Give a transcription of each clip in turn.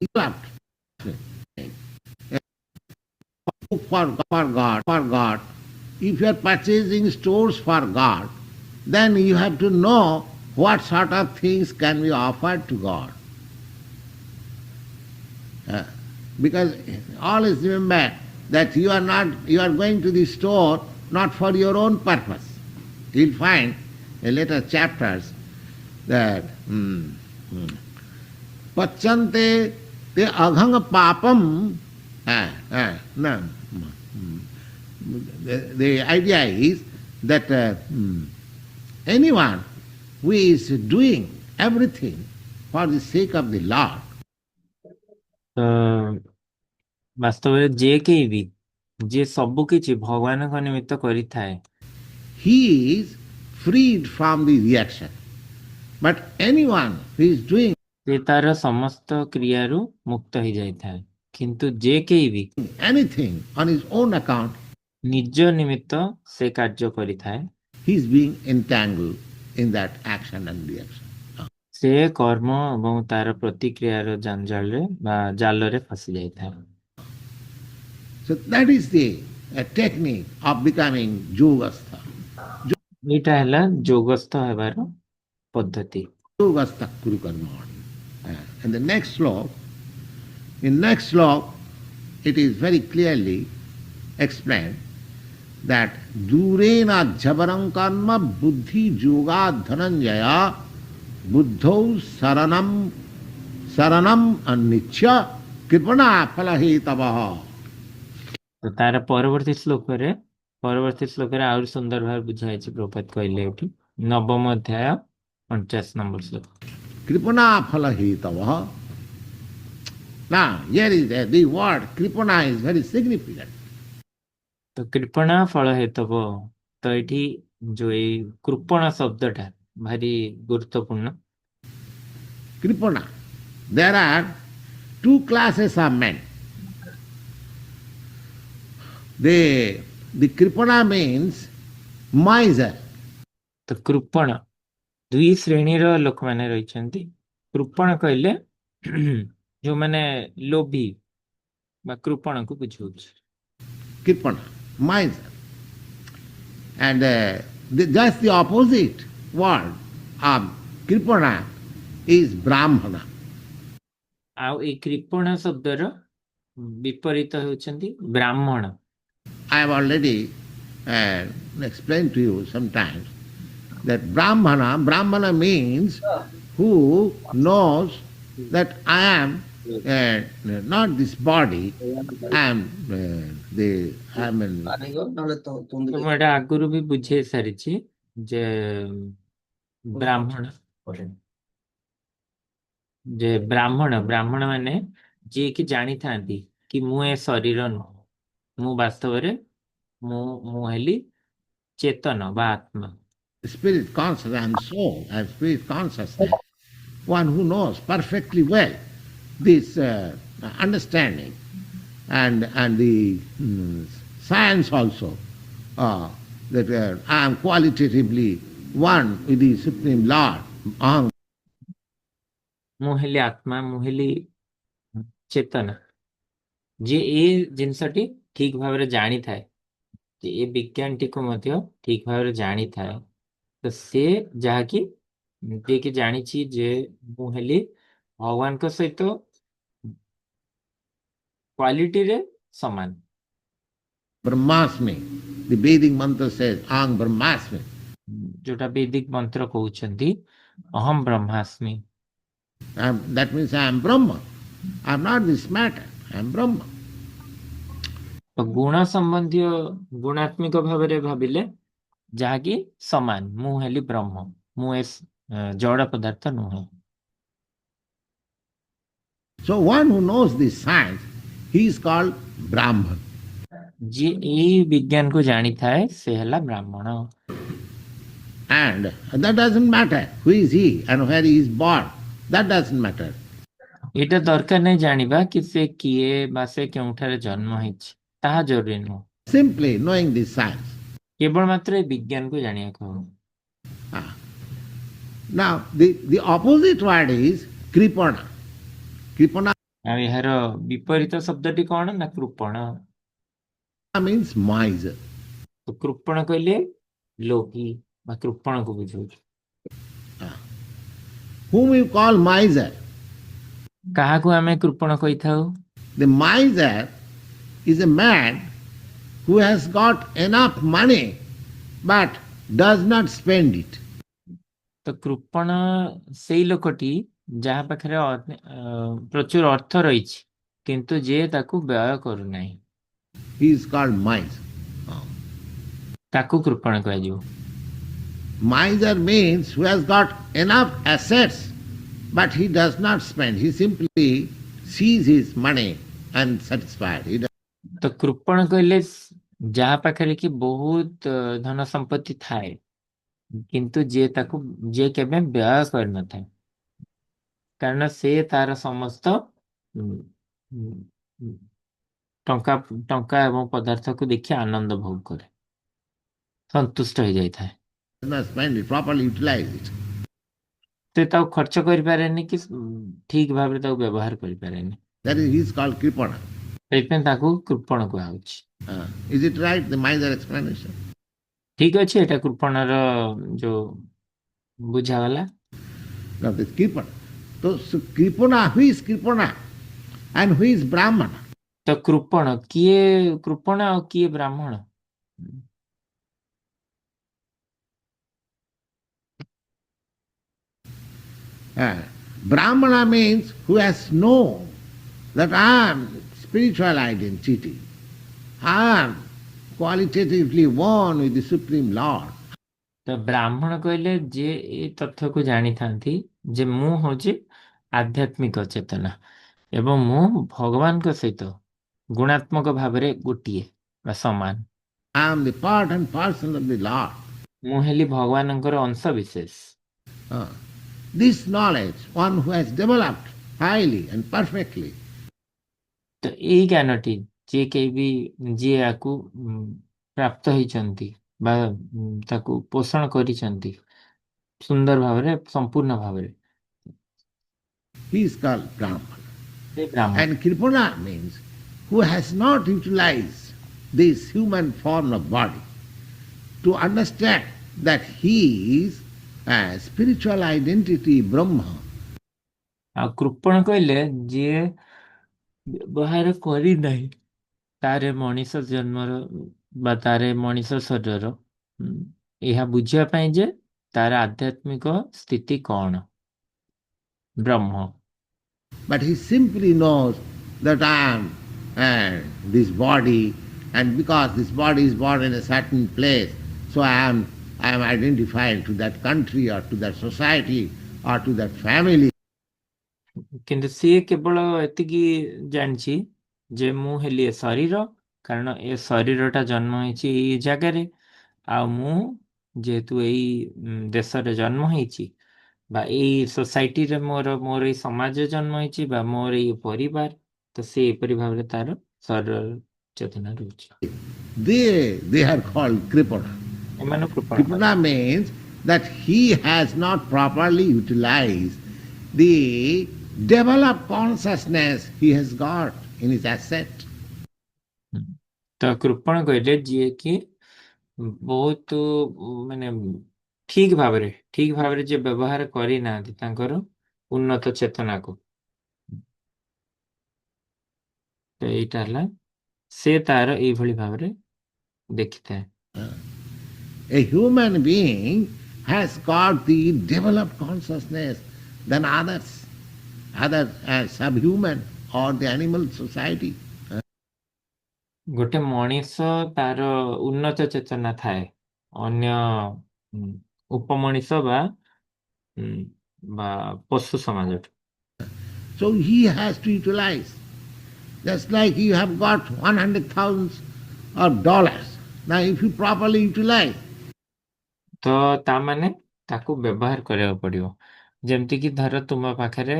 You have to for God. If you are purchasing stores for God, then you have to know what sort of things can be offered to God. Uh, because always remember that you are going to the store not for your own purpose. You'll find in later chapters that pachante te aghang papam. No. The idea is that anyone who is doing everything for the sake of the Lord, ତ ବାସ୍ତବରେ ଯେ କେହି ବି ଯିଏ ସବୁ କିଛି ଭଗବାନଙ୍କ ନିମିତ୍ତ କରିଥାଏ he is freed from the reaction. But anyone who is doing ସେ ତାର ସମସ୍ତ କ୍ରିୟାରୁ ମୁକ୍ତ ହେଇଯାଇଥାଏ, କିନ୍ତୁ ଯେ କେହି ବି anything on his own account, ନିଜ ନିମିତ୍ତ ସେ କାର୍ଯ୍ୟ କରିଥାଏ, he is being entangled in that action and reaction. ସେ କର୍ମ ଏବଂ ତାର ପ୍ରତିକ୍ରିୟାର ଜଞ୍ଜାଳରେ ବା ଜାଲରେ ଫସି ଯାଇଥାଏ। So that is the technique of becoming yogastha. ଏଇଟା ହେଲା ଯୋଗସ୍ଥ ହେବାର ପଦ୍ଧତି। Yogastha kuru karma. And the next slok, in next slok, it is very clearly explained that durena jhavarang karma buddhi yoga dhananjaya buddhau saranam aniccha kripana phalahitavaha. ତ ତାର ପରବର୍ତ୍ତୀ ଶ୍ଲୋକରେ ଆହୁରି ସୁନ୍ଦର ଭାବରେ ବୁଝାଯାଇଛି। ପ୍ରଭୁପାଦ କହିଲେ ଏଠି 9ମ ଅଧ୍ୟାୟ 49 number Shloka, Kripana phalahitavaha. Now, here is the word kripana is very significant. ତ କୃପଣା ଫଳ ହେତବ। ତ ଏଠି ଯୋଉ ଏଇ କୃପଣ ଶବ୍ଦଟା ଭାରି ଗୁରୁତ୍ୱପୂର୍ଣ୍ଣ। Kripana. There are two classes of men. The kripana means miser. ତ କୃପଣ ଦୁଇ ଶ୍ରେଣୀର ଲୋକମାନେ ରହିଛନ୍ତି। କୃପଣ କହିଲେ ଯୋଉମାନେ ଲୋଭୀ ବା କୃପଣକୁ ବୁଝଉଛି। Kripana, miser. And just the opposite word of kripana is brahmana. ଆଉ ଏଇ କୃପଣ ଶବ୍ଦର ବିପରୀତ ହେଉଛନ୍ତି ବ୍ରାହ୍ମଣ। I have already explained to you sometimes that Brahmana means who knows that I am not this body, I am ମୁଁ ଏଟା ଆଗରୁ ବି ବୁଝେଇ ସାରିଛି ଯେ ବ୍ରାହ୍ମଣ ମାନେ ଯିଏକି ଜାଣିଥାନ୍ତି କି ମୁଁ ଏ ଶରୀର ନୁହଁ, ମୁଁ ବାସ୍ତବରେ ମୁଁ ହେଲି ଚେତନ ବା ଆତ୍ମା। spirit conscious, I am soul, I am spirit consciousness. One who knows perfectly well this understanding and the science also that I am qualitatively one with the Supreme Lord. ମୁଁ ହେଲି ଆତ୍ମା, ମୁଁ ହେଲି ଚେତନା। ଯେ ଏ ଜିନିଷଟି ଠିକ ଭାବରେ ଜାଣିଥାଏ, ଯେ ଏ ବିଜ୍ଞାନଟିକୁ ମଧ୍ୟ ଠିକ ଭାବରେ ଜାଣିଥାଏ, ତ ସେ ଯାହାକି ଯିଏକି ଜାଣିଛି ଯେ ମୁଁ ହେଲି ଭଗବାନଙ୍କ ସହିତ କ୍ୱାଲିଟିରେ ସମାନ। Brahmasmi. The Vedic mantra says, Aham Brahmasmi. ଯୋଉଟା ବୈଦିକ ମନ୍ତ୍ର କହୁଛନ୍ତି ଅହମ୍ ବ୍ରହ୍ମାସ୍ମି। That means I am Brahma. I am not this matter. I am Brahma. ତ ଗୁଣ ସମ୍ବନ୍ଧୀୟ ଗୁଣାତ୍ମିକ ଭାବରେ ଭାବିଲେ ଯାହାକି ସମାନ, ମୁଁ ହେଲି ବ୍ରହ୍ମ, ମୁଁ ଏ ଜଡ଼ ପଦାର୍ଥ ନୁହେଁ। So one who knows this science, he is called Brahman. ଯିଏ ଏଇ ବିଜ୍ଞାନକୁ ଜାଣିଥାଏ ସେ ହେଲା ବ୍ରାହ୍ମଣ। And that doesn't matter who is he and where he is born. That doesn't matter. ଏଇଟା ଦରକାର ନାହିଁ ଜାଣିବା କି ସେ କିଏ ବା ସେ କେଉଁଠାରେ ଜନ୍ମ ହେଇଛି, ତାହା ଜରୁରୀ ନୁହଁ। Simply knowing this science. କେବଳ ମାତ୍ର ଏ ବିଜ୍ଞାନକୁ ଜାଣିବାକୁ ହବ। Now, the opposite word is kripana. Kripana ଆଉ ଏହାର ବିପରୀତ ଶବ୍ଦଟି କଣ ନା କୃପଣ। means miser. ତ କୃପଣ କହିଲେ ଲୋଭୀ ବା କୃପଣକୁ ବୁଝାଉଛି। Whom you call miser? କାହାକୁ ଆମେ କୃପଣ କହିଥାଉ? The miser is a man who has got enough money but does not spend it. ତ କୃପଣ ସେଇ ଲୋକଟି ଯାହା ପାଖରେ ପ୍ରଚୁର ଅର୍ଥ ରହିଛି କିନ୍ତୁ ଯିଏ ତାକୁ ବ୍ୟୟ କରୁନାହିଁ, He is called miser. ତାକୁ କୃପଣ କୁହାଯିବ। Miser means who has got enough assets but he does not spend. He simply sees his money and satisfied. ତ କୃପଣ କହିଲେ ଯାହା ପାଖରେ କି ବହୁତ ଧନ ସମ୍ପତ୍ତି ଥାଏ କିନ୍ତୁ ଯିଏ କେବେ ବ୍ୟୟ କରିନଥାଏ, କାରଣ ସେ ତାର ସମସ୍ତ ଟଙ୍କା ଟଙ୍କା ଏବଂ ପଦାର୍ଥକୁ ଦେଖି ଆନନ୍ଦ ଭୋଗ କରେ, ସନ୍ତୁଷ୍ଟ ହେଇଯାଇଥାଏ। Does not spend it, properly utilize it. ସେ ତାକୁ ଖର୍ଚ୍ଚ କରିପାରେନି କି ଠିକ ଭାବରେ ତାକୁ ବ୍ୟବହାର କରିପାରେନି, That is, he is called kripana. ସେଇଥିପାଇଁ ତାକୁ କୃପଣ କୁହାହଉଛି। Is it right, the miser explanation? ଠିକ ଅଛି, ଏଇଟା କୃପଣର ଯୋଉ ବୁଝାଗଲା। Now this kripana. So kripana, who is kripana and who is brahmana? ତ କୃପଣ କିଏ, କୃପଣ ଆଉ କିଏ ବ୍ରାହ୍ମଣ? Brahmana means who has known that I am spiritual identity. I am qualitatively one with the Supreme Lord. ତ ବ୍ରାହ୍ମଣ କହିଲେ ଯିଏ ଏ ତଥ୍ୟକୁ ଜାଣିଥାନ୍ତି ଯେ ମୁଁ ହଉଛି ଆଧ୍ୟାତ୍ମିକ ଚେତନା ଏବଂ ମୁଁ ଭଗବାନଙ୍କ ସହିତ ଗୁଣାତ୍ମକ ଭାବରେ ଗୋଟିଏ ବା ସମାନ। I am the part and parcel of the Lord. ମୁଁ ହେଲି ଭଗବାନଙ୍କର ଅଂଶ ବିଶେଷ। This knowledge, one who has developed highly and perfectly, ତ ଏଇ ଜ୍ଞାନଟି ଯିଏ କେହି ବି ଯିଏ ୟାକୁ ପ୍ରାପ୍ତ ହେଇଛନ୍ତି ବା ତାକୁ ପୋଷଣ କରିଛନ୍ତି ସୁନ୍ଦର ଭାବରେ, ସମ୍ପୂର୍ଣ୍ଣ ଭାବରେ, he is called Brahmana. ସେ ବ୍ରାହ୍ମଣ। And Kripana means who has not utilized this human form of body to understand that he is a spiritual identity, Brahma. ଆଉ କୃପଣ କହିଲେ ଯିଏ ବ୍ୟବହାର କରିନାହିଁ ତାର ମଣିଷ ଜନ୍ମର ବା ତାର ମଣିଷ ଶରୀରର ଏହା ବୁଝିବା ପାଇଁ ଯେ ତାର ଆଧ୍ୟାତ୍ମିକ ସ୍ଥିତି କଣ, ବ୍ରହ୍ମ। But he simply knows that I am this body, and because this body is born in a certain place, so I am identified to that country or to that society or to that family. କିନ୍ତୁ ସିଏ କେବଳ ଏତିକି ଜାଣିଛି ଯେ ମୁଁ ହେଲି ଏ ଶରୀର, କାରଣ ଏ ଶରୀରଟା ଜନ୍ମ ହେଇଛି ଏଇ ଜାଗାରେ, ଆଉ ମୁଁ ଯେହେତୁ ଏଇ ଦେଶରେ ଜନ୍ମ ହେଇଛି ବା ଏଇ ସୋସାଇଟିରେ ମୋର ଏଇ ସମାଜରେ ଜନ୍ମ ହେଇଛି ବା ମୋର ଏଇ ପରିବାର, ତ ସେ ଏପରି ଭାବରେ ତାର ଶରୀର ଚେତନା ରହୁଛି। They are called Kripana. ଏମାନଙ୍କୁ କୃପଣ Kripana means that he has not properly utilized the developed consciousness he has got in his asset. ତ କୃପଣ କହିଲେ ଯିଏ କି ବହୁତ ମାନେ ଠିକ ଭାବରେ ଯିଏ ବ୍ୟବହାର କରିନାହାନ୍ତି ତାଙ୍କର ଉନ୍ନତ ଚେତନାକୁ, ତ ଏଇଟା ହେଲା ସେ ତାର ଏଇଭଳି ଭାବରେ ଦେଖିଥାଏ। A human being has got the developed consciousness than others, subhuman or the animal society. ଗୋଟେ ମଣିଷ ତାର ଉନ୍ନତ ଚେତନା ଥାଏ ଅନ୍ୟ ଉପମଣିଷ ବା ପଶୁ ସମାଜଠୁ। So he has to utilize. Just like you have got 100,000 of dollars. Now if you properly utilize, ତ ତାମାନେ ତାକୁ ବ୍ୟବହାର କରିବାକୁ ପଡିବ। ଯେମିତିକି ଧର ତୁମ ପାଖରେ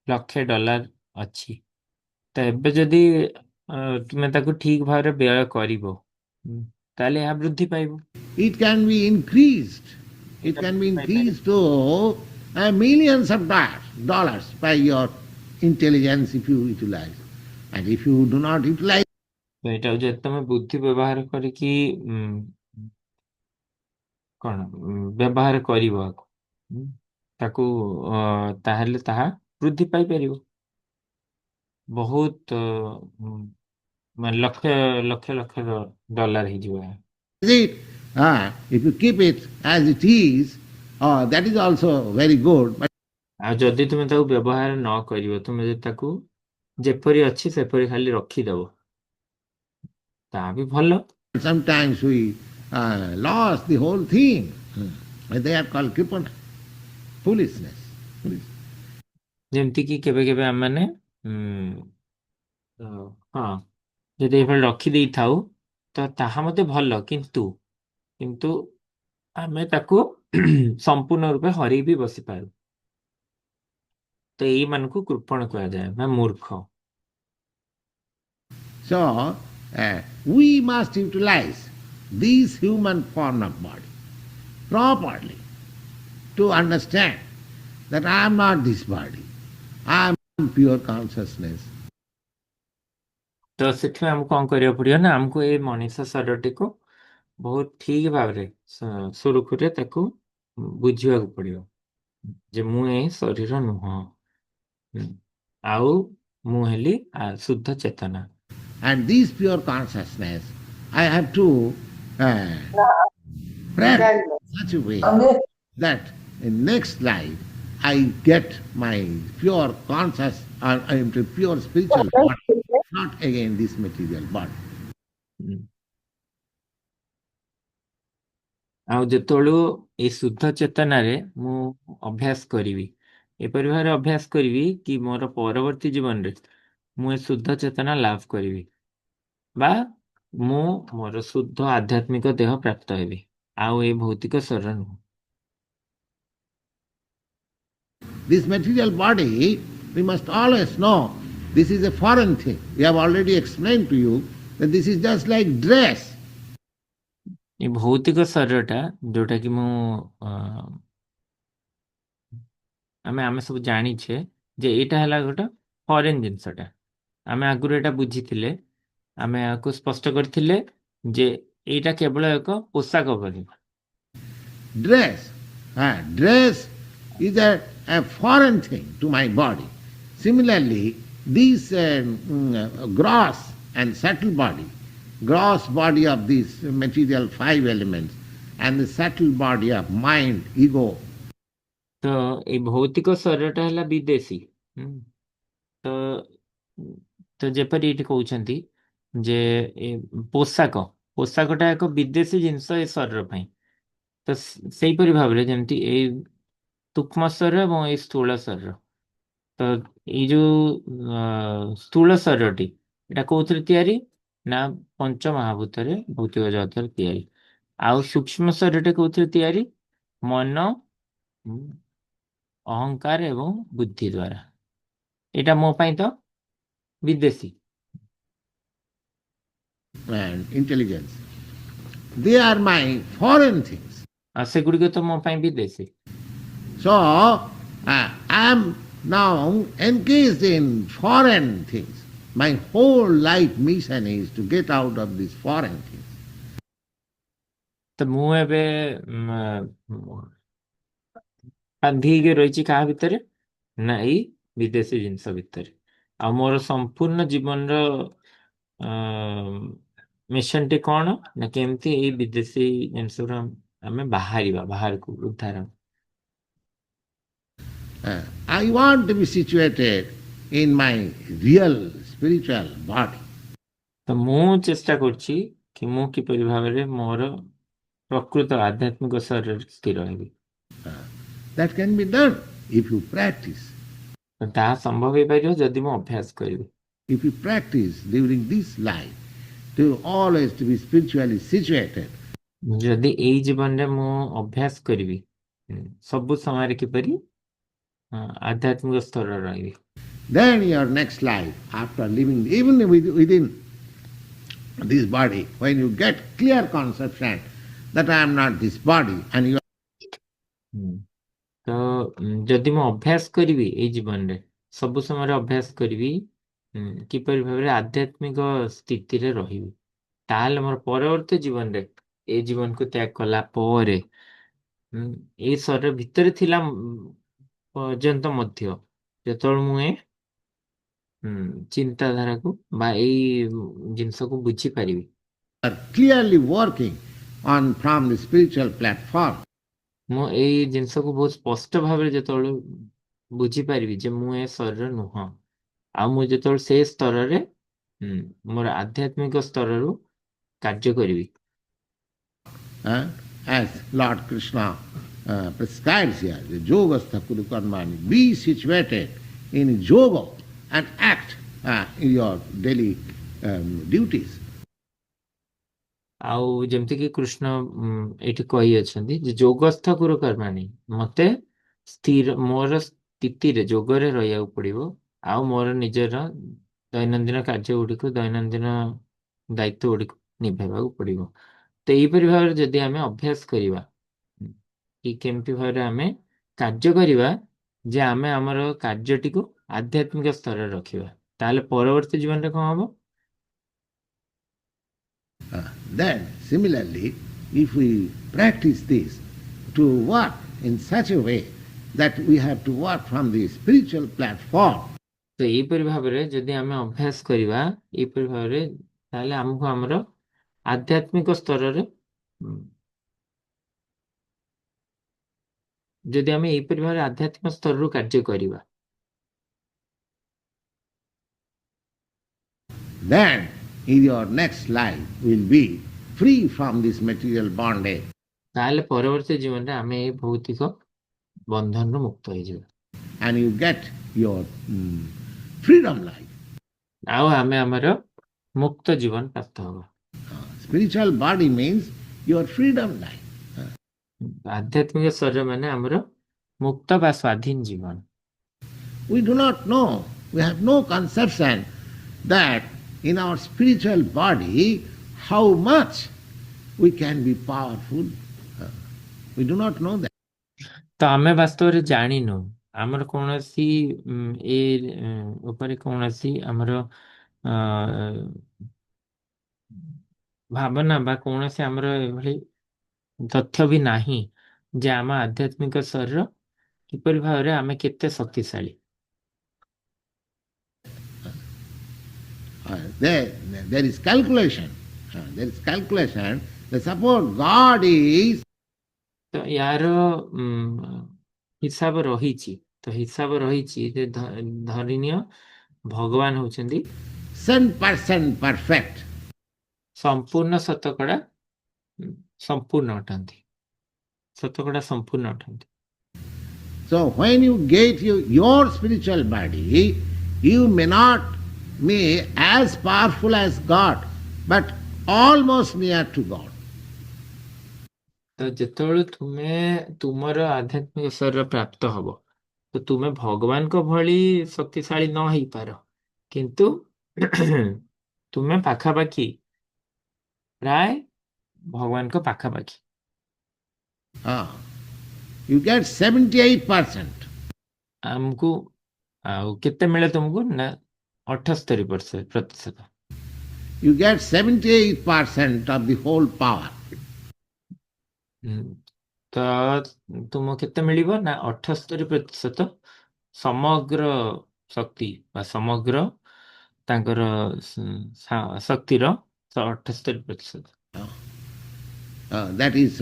$1,00,000 ଅଛି, ତ ଏବେ ଯଦି ତୁମେ ତାକୁ ଠିକ ଭାବରେ ବ୍ୟୟ କରିବ ତାହେଲେ ଏହା ବୃଦ୍ଧି ପାଇବ। it can be increased It can be increased to millions of dollars by your intelligence if you utilize. And if you do not utilize, ତ ଏଇଟା ଯଦି ତମେ ବୁଦ୍ଧି ବ୍ୟବହାର କରିକି କଣ ବ୍ୟବହାର କରିବ ଆକୁ, ତାକୁ ତାହେଲେ ତାହା ବୃଦ୍ଧି ପାଇପାରିବ। ବହୁତ ମାନେ ଲକ୍ଷ ଲକ୍ଷ ଲକ୍ଷ ଡଲାର ହେଇଯିବ ଏହା। it, if you keep it as it is, that is also very good. But ଆଉ ଯଦି ତୁମେ ତାକୁ ବ୍ୟବହାର ନ କରିବ, ତୁମେ ଯଦି ତାକୁ ଯେପରି ଅଛି ସେପରି ଖାଲି ରଖିଦବ, ତାହା ବି ଭଲ। sometimes we lost the whole thing. They are called crippled foolishness. ଯେମିତି କି କେବେ କେବେ ଆମମାନେ ହଁ ଯଦି ଏଭଳି ରଖିଦେଇଥାଉ ତ ତାହା ମଧ୍ୟ ଭଲ, କିନ୍ତୁ କିନ୍ତୁ ଆମେ ତାକୁ ସମ୍ପୂର୍ଣ୍ଣ ରୂପେ ହରେଇ ବି ବସିପାରୁ। ତ ଏଇମାନଙ୍କୁ କୃପଣ କୁହାଯାଏ ବା ମୂର୍ଖ। So we must utilize this human form of body properly to understand that I am not this body, I am pure consciousness. ତ ସେଥିପାଇଁ ଆମକୁ କଣ କରିବାକୁ ପଡିବ ନା, ଆମକୁ ଏଇ ମଣିଷ ଶରୀରଟିକୁ ବହୁତ ଠିକ ଭାବରେ ସୁରୁଖୁରୁରେ ତାକୁ ବୁଝିବାକୁ ପଡିବ ଯେ ମୁଁ ଏ ଶରୀର ନୁହଁ, ଆଉ ମୁଁ ହେଲି ଶୁଦ୍ଧ ଚେତନା। And this pure consciousness I have to practice in such a way that in next life I get my pure conscious or pure spiritual body, not again this material body. ଆଉ ଯେତେବେଳୁ ଏଇ ଶୁଦ୍ଧ ଚେତନାରେ ମୁଁ ଅଭ୍ୟାସ କରିବି, ଏପରି ଭାବରେ ଅଭ୍ୟାସ କରିବି କି ମୋର ପରବର୍ତ୍ତୀ ଜୀବନରେ ମୁଁ ଏ ଶୁଦ୍ଧ ଚେତନା ଲାଭ କରିବି ବା ମୁଁ ମୋର ଶୁଦ୍ଧ ଆଧ୍ୟାତ୍ମିକ ଦେହ ପ୍ରାପ୍ତ ହେବି, ଆଉ ଏ ଭୌତିକ ଶରୀର ନୁହଁ। This material body, we must always know, this is a foreign thing. We have already explained to you that this is just like dress. ଏ ଭୌତିକ ଶରୀରଟା ଯୋଉଟା କି ମୁଁ ଆମେ ସବୁ ଜାଣିଛେ ଯେ ଏଇଟା ହେଲା ଗୋଟେ ଫରେନ୍ ଜିନିଷଟା। ଆମେ ଆଗରୁ ଏଇଟା ବୁଝିଥିଲେ, ଆମେ ଏହାକୁ ସ୍ପଷ୍ଟ କରିଥିଲେ ଯେ ଏଇଟା କେବଳ ଏକ ପୋଷାକ ପରି। Dress, dress is a foreign thing to my body. Similarly, this gross and subtle body, gross body of these material five elements and the subtle body of mind, ego. ତ ଏଇ ଭୌତିକ ଶରୀରଟା ହେଲା ବିଦେଶୀ। ତ ତ ଯେପରି ଏଇଠି କହୁଛନ୍ତି ଯେ ଏ ପୋଷାକଟା ଏକ ବିଦେଶୀ ଜିନିଷ ଏ ଶରୀର ପାଇଁ। ତ ସେଇପରି ଭାବରେ ଯେମିତି ଏଇ ସୂକ୍ଷ୍ମ ଶରୀର ଏବଂ ଏଇ ସ୍ଥୂଳ ଶରୀର, ତ ଏଇ ଯୋଉ ସ୍ଥୂଳ ଶରୀରଟି ଏଇଟା କୋଉଥିରେ ତିଆରି ନା ପଞ୍ଚମହାଭୂତରେ ଭୌତିକ ଜଗତରେ ତିଆରି, ଆଉ ସୂକ୍ଷ୍ମ ଶରୀରଟା କୋଉଥିରେ ତିଆରି ମନ, ଅହଙ୍କାର ଏବଂ ବୁଦ୍ଧି ଦ୍ୱାରା। ଏଇଟା ମୋ ପାଇଁ ତ ବିଦେଶୀ and intelligence. They are my foreign things. ଆଉ ସେଗୁଡ଼ିକ ତ ମୋ ପାଇଁ ବିଦେଶୀ। So I am now engaged in foreign things. My whole life mission is to get out of these foreign things. ତ ମୁଁ ଏବେ ବାନ୍ଧି ହେଇକି ରହିଛି କାହା ଭିତରେ ନା ଏଇ ବିଦେଶୀ ଜିନିଷ ଭିତରେ, ଆଉ ମୋର ସମ୍ପୂର୍ଣ୍ଣ ଜୀବନର ମିଶନଟି କଣ ନା କେମିତି ଏଇ ବିଦେଶୀ ଜିନିଷରୁ ଆମେ ବାହାରିବା, ବାହାରକୁ ଉଦ୍ଧାର। I want to be situated in my real spiritual body. ତ ମୁଁ ଚେଷ୍ଟା କରୁଛି କି ମୁଁ କିପରି ଭାବରେ ମୋର ପ୍ରକୃତ ଆଧ୍ୟାତ୍ମିକ ଶରୀରରେ ସ୍ଥିର ହେବି। That can be done if you practice. ତାହା ସମ୍ଭବ ହେଇପାରିବ ଯଦି ମୁଁ ଅଭ୍ୟାସ କରିବି। If you practice during this life to always to be spiritually situated. ଯଦି ଏଇ ଜୀବନରେ ମୁଁ ଅଭ୍ୟାସ କରିବି ସବୁ ସମୟରେ କିପରି ଆଧ୍ୟାତ୍ମିକ ସ୍ତରରେ ରହିବି, then your next life, after living even within this body, when you get clear conception that I am not this body and you ହୁଁ। ତ ଯଦି ମୁଁ ଅଭ୍ୟାସ କରିବି ଏଇ ଜୀବନରେ ସବୁ ସମୟରେ ଅଭ୍ୟାସ କରିବି କିପରି ଭାବରେ ଆଧ୍ୟାତ୍ମିକ ସ୍ଥିତିରେ ରହିବି, ତାହେଲେ ମୋର ପରବର୍ତ୍ତୀ ଜୀବନରେ ଏଇ ଜୀବନକୁ ତ୍ୟାଗ କଲା ପରେ ଏଇ ଶରୀର ଭିତରେ ଥିଲା ପର୍ଯ୍ୟନ୍ତ ମଧ୍ୟ ଯେତେବେଳେ ମୁଁ ଏ ଚିନ୍ତାଧାରାକୁ ବା ଏଇ ଜିନିଷକୁ ବୁଝିପାରିବି, Are clearly working on from the spiritual platform. ମୁଁ ଏଇ ଜିନିଷକୁ ବହୁତ ସ୍ପଷ୍ଟ ଭାବରେ ଯେତେବେଳେ ବୁଝିପାରିବି ଯେ ମୁଁ ଏ ଶରୀର ନୁହଁ, ଆଉ ମୁଁ ଯେତେବେଳେ ସେ ସ୍ତରରେ ମୋର ଆଧ୍ୟାତ୍ମିକ ସ୍ତରରୁ କାର୍ଯ୍ୟ କରିବି, As Lord Krishna prescribes here, the yogastha kuru karmani, be situated in yoga and act in your daily duties. ଆଉ ଯେମିତିକି କୃଷ୍ଣ ଏଇଠି କହିଅଛନ୍ତି ଯେ ଯୋଗସ୍ଥ ଗୁରୁ କର୍ମାଣି, ମତେ ମୋର ସ୍ଥିତିରେ ଯୋଗରେ ରହିବାକୁ ପଡିବ, ଆଉ ମୋର ନିଜର ଦୈନନ୍ଦିନ କାର୍ଯ୍ୟ ଗୁଡ଼ିକୁ ଦୈନନ୍ଦିନ ଦାୟିତ୍ୱ ଗୁଡ଼ିକୁ ନିଭାଇବାକୁ ପଡିବ। ତ ଏଇପରି ଭାବରେ ଯଦି ଆମେ ଅଭ୍ୟାସ କରିବା କି କେମିତି ଭାବରେ ଆମେ କାର୍ଯ୍ୟ କରିବା ଯେ ଆମେ ଆମର କାର୍ଯ୍ୟଟିକୁ ଆଧ୍ୟାତ୍ମିକ ସ୍ତରରେ ରଖିବା, ତାହେଲେ ପରବର୍ତ୍ତୀ ଜୀବନରେ କଣ ହବ? Then, similarly, if we practice this to work in such a way that we have to work from the spiritual platform, ତ ଏଇପରି ଭାବରେ ଯଦି ଆମେ ଅଭ୍ୟାସ କରିବା ଏଇପରି ଭାବରେ, ତାହେଲେ ଆମକୁ ଆମର ଆଧ୍ୟାତ୍ମିକ ସ୍ତରରେ ଯଦି ଆମେ ଏଇପରି ଭାବରେ ଆଧ୍ୟାତ୍ମିକ ସ୍ତରରୁ କାର୍ଯ୍ୟ କରିବା, then in your next life will be free from this material bondage. ତାହେଲେ ପରବର୍ତ୍ତୀ ଜୀବନରେ ଆମେ ଏଇ ଭୌତିକ ବନ୍ଧନରୁ ମୁକ୍ତ ହେଇଯିବା And you get your freedom life. ଆଉ ଆମେ ଆମର ମୁକ୍ତ ଜୀବନ ପ୍ରାପ୍ତ ହବା। Spiritual body means your freedom life. ଆଧ୍ୟାତ୍ମିକ ଶରୀର ମାନେ ଆମର ମୁକ୍ତ ବା ସ୍ୱାଧୀନ ଜୀବନ। We do not know, we have no conception that in our spiritual body how much we can be powerful. We do not know that. ତ ଆମେ ବାସ୍ତବରେ ଜାଣିନୁ, ଆମର କୌଣସି ଏ ଉପରେ କୌଣସି ଆମର ଭାବନା ବା କୌଣସି ଆମର ଏଭଳି ତଥ୍ୟ ବି ନାହିଁ ଯେ ଆମ ଆଧ୍ୟାତ୍ମିକ ଶରୀର କିପରି ଭାବରେ ଆମେ କେତେ ଶକ୍ତିଶାଳୀ। There is calculation. There is calculation. Suppose God is. ତ ୟାର ହିସାବ ରହିଛି, ତ ହିସାବ ରହିଛି ଯେ ଧରିନିଅ ଭଗବାନ ହଉଛନ୍ତି 100% perfect. ସମ୍ପୂର୍ଣ୍ଣ ଶତକଡ଼ା ସମ୍ପୂର୍ଣ୍ଣ ଅଟନ୍ତି, ଶତକଡ଼ା ସମ୍ପୂର୍ଣ୍ଣ ଅଟନ୍ତି। So when you get your spiritual body, you may not be as powerful as God, but almost near to God. ତ ଯେତେବେଳେ ତୁମେ ତୁମର ଆଧ୍ୟାତ୍ମିକ ଶରୀର ପ୍ରାପ୍ତ ହବ, ତ ତୁମେ ଭଗବାନଙ୍କ ଭଳି ଶକ୍ତିଶାଳୀ ନ ହେଇପାର, କିନ୍ତୁ ତୁମେ ପାଖାପାଖି, ପ୍ରାୟ ଭଗବାନଙ୍କ ପାଖାପାଖି। You get 78%. ଆମକୁ ଆଉ କେତେ ମିଳେ ତୁମକୁ ନା 78%। You get 78% of the whole power. ତ ତୁମକୁ କେତେ ମିଳିବ ନା 78% ସମଗ୍ର ଶକ୍ତି ବା ସମଗ୍ର ତାଙ୍କର ଶକ୍ତିର 78%। That is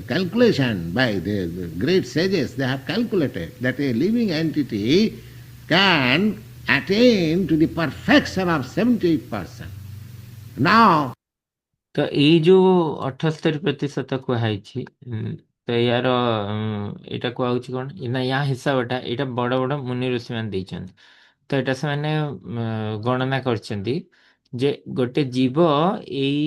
calculation by the great sages. They have calculated that a living entity can attain to the perfection of 78%. Now, ତ ଏଇ ଯୋଉ 78% କୁହାଯାଇଛି, ତ ୟାର ଏଇଟା କୁହାହଉଛି କଣ ନା, ୟା ହିସାବଟା ଏଇଟା ବଡ ବଡ ମୁନି ଋଷି ମାନେ ଦେଇଛନ୍ତି। ତ ଏଇଟା ସେମାନେ ଗଣନା କରିଛନ୍ତି ଯେ ଗୋଟେ ଜୀବ ଏଇ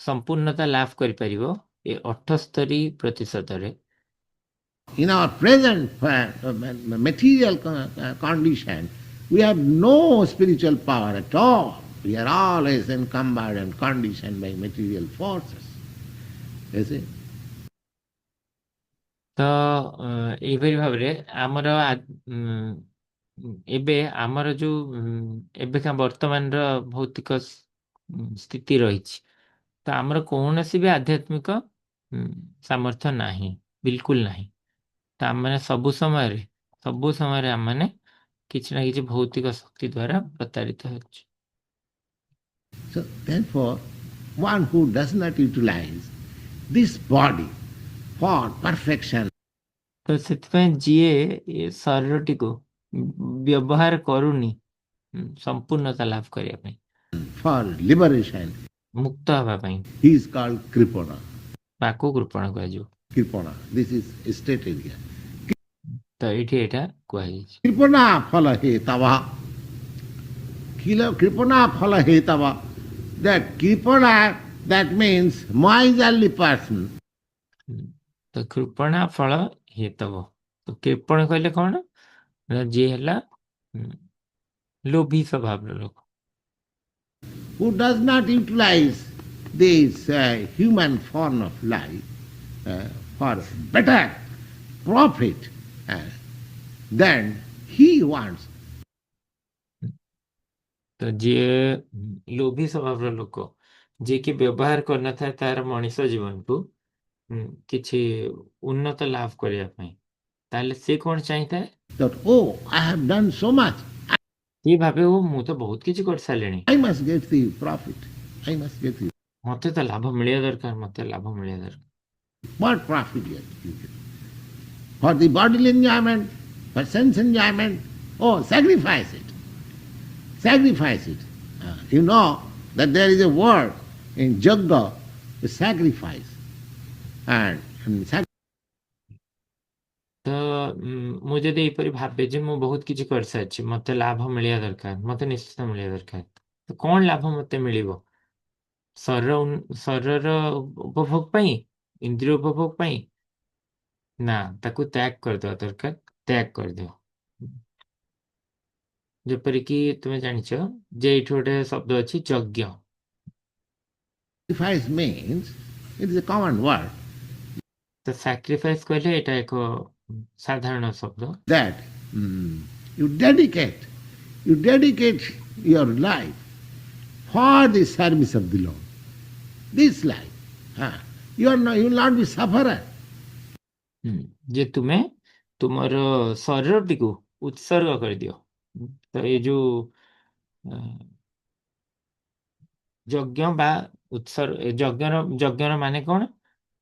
ସମ୍ପୂର୍ଣ୍ଣତା ଲାଭ କରିପାରିବ ଏ 78%ରେ। in our present material condition, we have no spiritual power at all. We are always encumbered and conditioned by material forces. You see? ତ ଏଇପରି ଭାବରେ ଆମର ଏବେ ଆମର ଯୋଉ ଏବେକା ବର୍ତ୍ତମାନର ଭୌତିକ ସ୍ଥିତି ରହିଛି, ତ ଆମର କୌଣସି ବି ଆଧ୍ୟାତ୍ମିକ ସାମର୍ଥ୍ୟ ନାହିଁ, ବିଲକୁଲ ନାହିଁ। ତ ଆମମାନେ ସବୁ ସମୟରେ ଆମମାନେ କିଛି ନା କିଛି ଭୌତିକ ଶକ୍ତି ଦ୍ୱାରା ପ୍ରତାରିତ ହେଉଛୁ। So therefore, one who does not utilize this body for perfection, ତ ସେଥିପାଇଁ ଯିଏ ଏ ଶରୀରଟିକୁ ବ୍ୟବହାର କରୁନି ସମ୍ପୂର୍ଣ୍ଣତା ଲାଭ କରିବା ପାଇଁ, for liberation, ମୁକ୍ତ ହେବା ପାଇଁ, he is called Kripana. ତାକୁ କୃପଣ କୁହାଯିବ। Kripana. This is stated here. ତ ଏଇଠି ଏଇଟା କୁହାଯାଇଛି। Kripana phala hetava. Kripana phala hetava. That Kripana, that means miserly person. ତ କୃପଣା ଫଳ ହେତବ। ତ କୃପଣ କହିଲେ କଣ? ନା ଯିଏ ହେଲା ଲୋଭୀ ସ୍ୱଭାବର ଲୋକ, Who does not utilize this human form of life for better profit than he wants. ତ ଯିଏ ଲୋଭୀ ସ୍ୱଭାବର ଲୋକ, ଯିଏକି ବ୍ୟବହାର କରିନଥାଏ ତାର ମଣିଷ ଜୀବନକୁ କିଛି ଉନ୍ନତ ଲାଭ କରିବା ପାଇଁ, ତାହେଲେ ସେ କଣ ଚାହିଁଥାଏ? That, oh, I have done so much, ସେ ଭାବେ ଓ ମୁଁ ତ ବହୁତ କିଛି କରିସାରିଲିଣି, I must get the profit. I must get the ମତେ ତ ଲାଭ ମିଳିବା ଦରକାର, ମତେ ଲାଭ ମିଳିବା ଦରକାର। what profit you get? For the bodily enjoyment, for sense enjoyment, oh, sacrifice it. Sacrifice it. You know that there is a word in Jagga, a sacrifice. And ତ ମୁଁ ଯଦି ଏହିପରି ଭାବେ ଯେ ମୁଁ ବହୁତ କିଛି କରିସାରିଛି, ମତେ ଲାଭ ମିଳିବା ଦରକାର, ମତେ ନିଶ୍ଚିତ ମିଳିବା ଦରକାର, ତ କଣ ଲାଭ ମତେ ମିଳିବ? ଶରୀରର ଉପଭୋଗ ପାଇଁ, ଇନ୍ଦ୍ରିୟ ଉପଭୋଗ ପାଇଁ? ନା, ତାକୁ ତ୍ୟାଗ କରିଦେବା ଦରକାର, ତ୍ୟାଗ କରିଦିଅ। ଯେପରିକି ତୁମେ ଜାଣିଛ ଯେ ଏଇଠି ଗୋଟେ ଶବ୍ଦ ଅଛି ଯଜ୍ଞ। sacrifice means, it is a common word, ତ ସାକ୍ରିଫାଇସ୍ କହିଲେ ଏଇଟା ଏକ ସାଧାରଣ ଶବ୍ଦ, that you dedicate your life for the service of the Lord. This life, you will not be sufferer. ଯେ ତୁମେ ତୁମର ଶରୀରଟିକୁ ଉତ୍ସର୍ଗ କରିଦିଅ। ତ ଏଇ ଯୋଉ ଯଜ୍ଞ ବା ଯଜ୍ଞର ମାନେ କଣ?